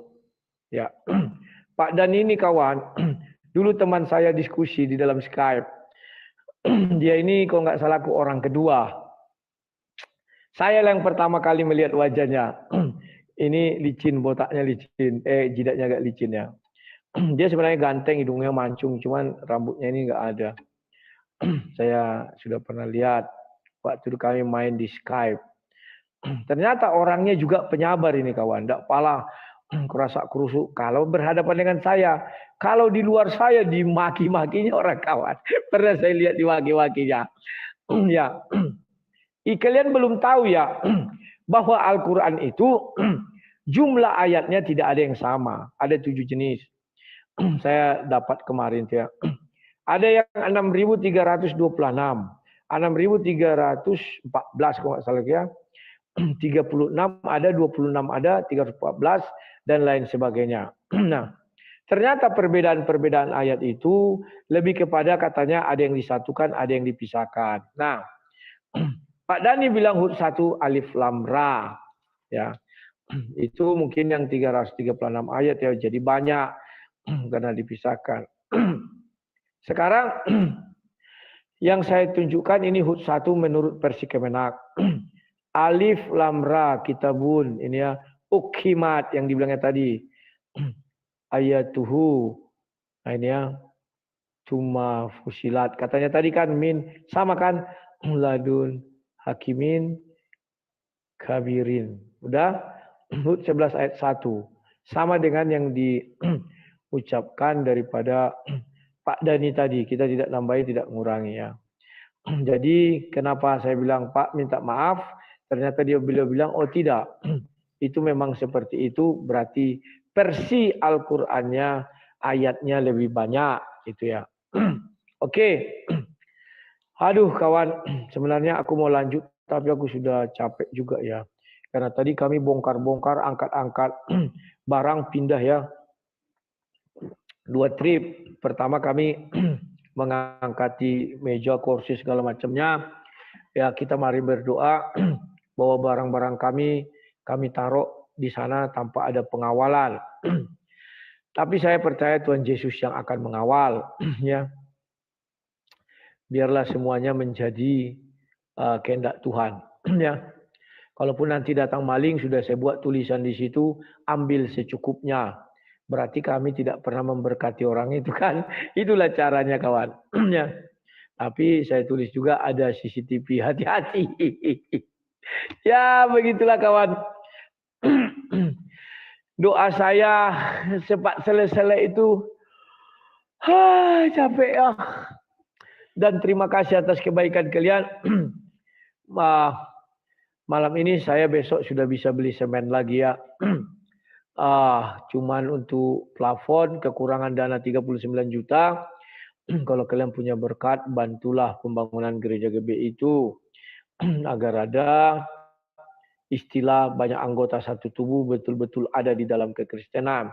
Ya. Pak Dhani ini kawan, dulu teman saya diskusi di dalam Skype. Dia ini kalau nggak salah aku orang kedua. Saya yang pertama kali melihat wajahnya. Ini licin, botaknya licin, jidatnya agak licin ya. Dia sebenarnya ganteng, hidungnya mancung, cuman rambutnya ini nggak ada. Saya sudah pernah lihat waktu kami main di Skype. Ternyata orangnya juga penyabar ini kawan, tidak pala kerasak kerusuk. Kalau berhadapan dengan saya, kalau di luar saya dimaki-makinya orang kawan. Pernah saya lihat dimaki-makinya. Ya, kalian belum tahu ya bahwa Al-Quran itu jumlah ayatnya tidak ada yang sama. Ada 7 jenis. Saya dapat kemarin ya. Ada yang 6.326, 6.314 kalau nggak salah ya. 36 ada, 26 ada, 314 dan lain sebagainya. Nah, ternyata perbedaan-perbedaan ayat itu lebih kepada katanya ada yang disatukan, ada yang dipisahkan. Nah, Pak Dhani bilang HUT 1 alif lam ra. Ya. Itu mungkin yang 336 ayat ya, jadi banyak karena dipisahkan. Sekarang yang saya tunjukkan ini HUT 1 menurut versi Kemenak. Alif lam ra kitabun, ini ya, ukimat yang dibilangnya tadi. Ayatuhu. Nah ini ya, cuma fusilat. Katanya tadi kan min, sama kan? Ladun hakimin kabirin. Udah? HUT 11 ayat 1. Sama dengan yang diucapkan daripada Pak Dhani tadi. Kita tidak nambahi, tidak mengurangi ya. Jadi kenapa saya bilang Pak minta maaf? Ternyata beliau bilang, oh tidak. Itu memang seperti itu. Berarti versi Al-Qur'annya ayatnya lebih banyak. Gitu ya. Oke. Aduh kawan, sebenarnya aku mau lanjut. Tapi aku sudah capek juga ya. Karena tadi kami bongkar-bongkar, angkat-angkat barang pindah ya. 2 trip. Pertama kami mengangkati meja, kursi segala macamnya. Ya kita mari berdoa bahwa barang-barang kami taruh di sana tanpa ada pengawalan. Tapi saya percaya Tuhan Yesus yang akan mengawal. Ya. Biarlah semuanya menjadi kehendak Tuhan. Ya. Kalaupun nanti datang maling, sudah saya buat tulisan di situ, ambil secukupnya. Berarti kami tidak pernah memberkati orang itu kan. Itulah caranya kawan. Ya. Tapi saya tulis juga ada CCTV, hati-hati. Ya begitulah kawan. Doa saya cepat selesai itu. Capek ya. Dan terima kasih atas kebaikan kalian. Malam ini saya besok sudah bisa beli semen lagi ya. cuman untuk plafon kekurangan dana 39 juta. Kalau kalian punya berkat, bantulah pembangunan gereja GBI itu agar ada istilah banyak anggota satu tubuh betul-betul ada di dalam kekristenan.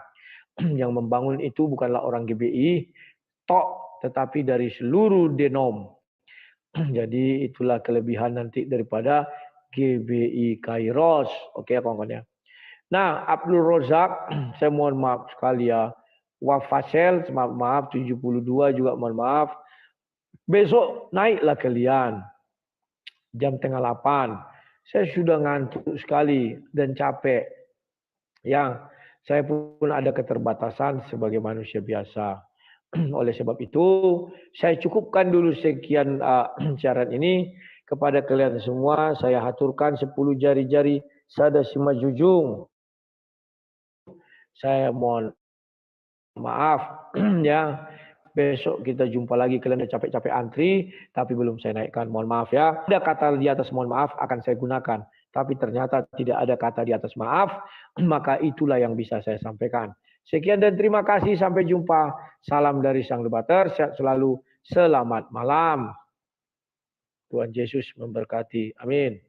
Yang membangun itu bukanlah orang GBI, tetapi dari seluruh denom. Jadi itulah kelebihan nanti daripada GBI Kairos. Oke, kawan-kawan ya. Nah, Abdul Rozak, saya mohon maaf sekali ya. Wafasel, maaf, 72 juga mohon maaf. Besok naiklah kalian. Jam 7:30. Saya sudah ngantuk sekali dan capek. Ya, saya pun ada keterbatasan sebagai manusia biasa. Oleh sebab itu, saya cukupkan dulu sekian syarat ini kepada kalian semua. Saya haturkan 10 jari-jari sada sima jujung. Saya mohon maaf ya. Besok kita jumpa lagi. Kalian udah capek-capek antri, tapi belum saya naikkan. Mohon maaf ya. Ada kata di atas mohon maaf akan saya gunakan. Tapi ternyata tidak ada kata di atas maaf, maka itulah yang bisa saya sampaikan. Sekian dan terima kasih. Sampai jumpa. Salam dari Sang Debater. Sehat selalu. Selamat malam. Tuhan Yesus memberkati. Amin.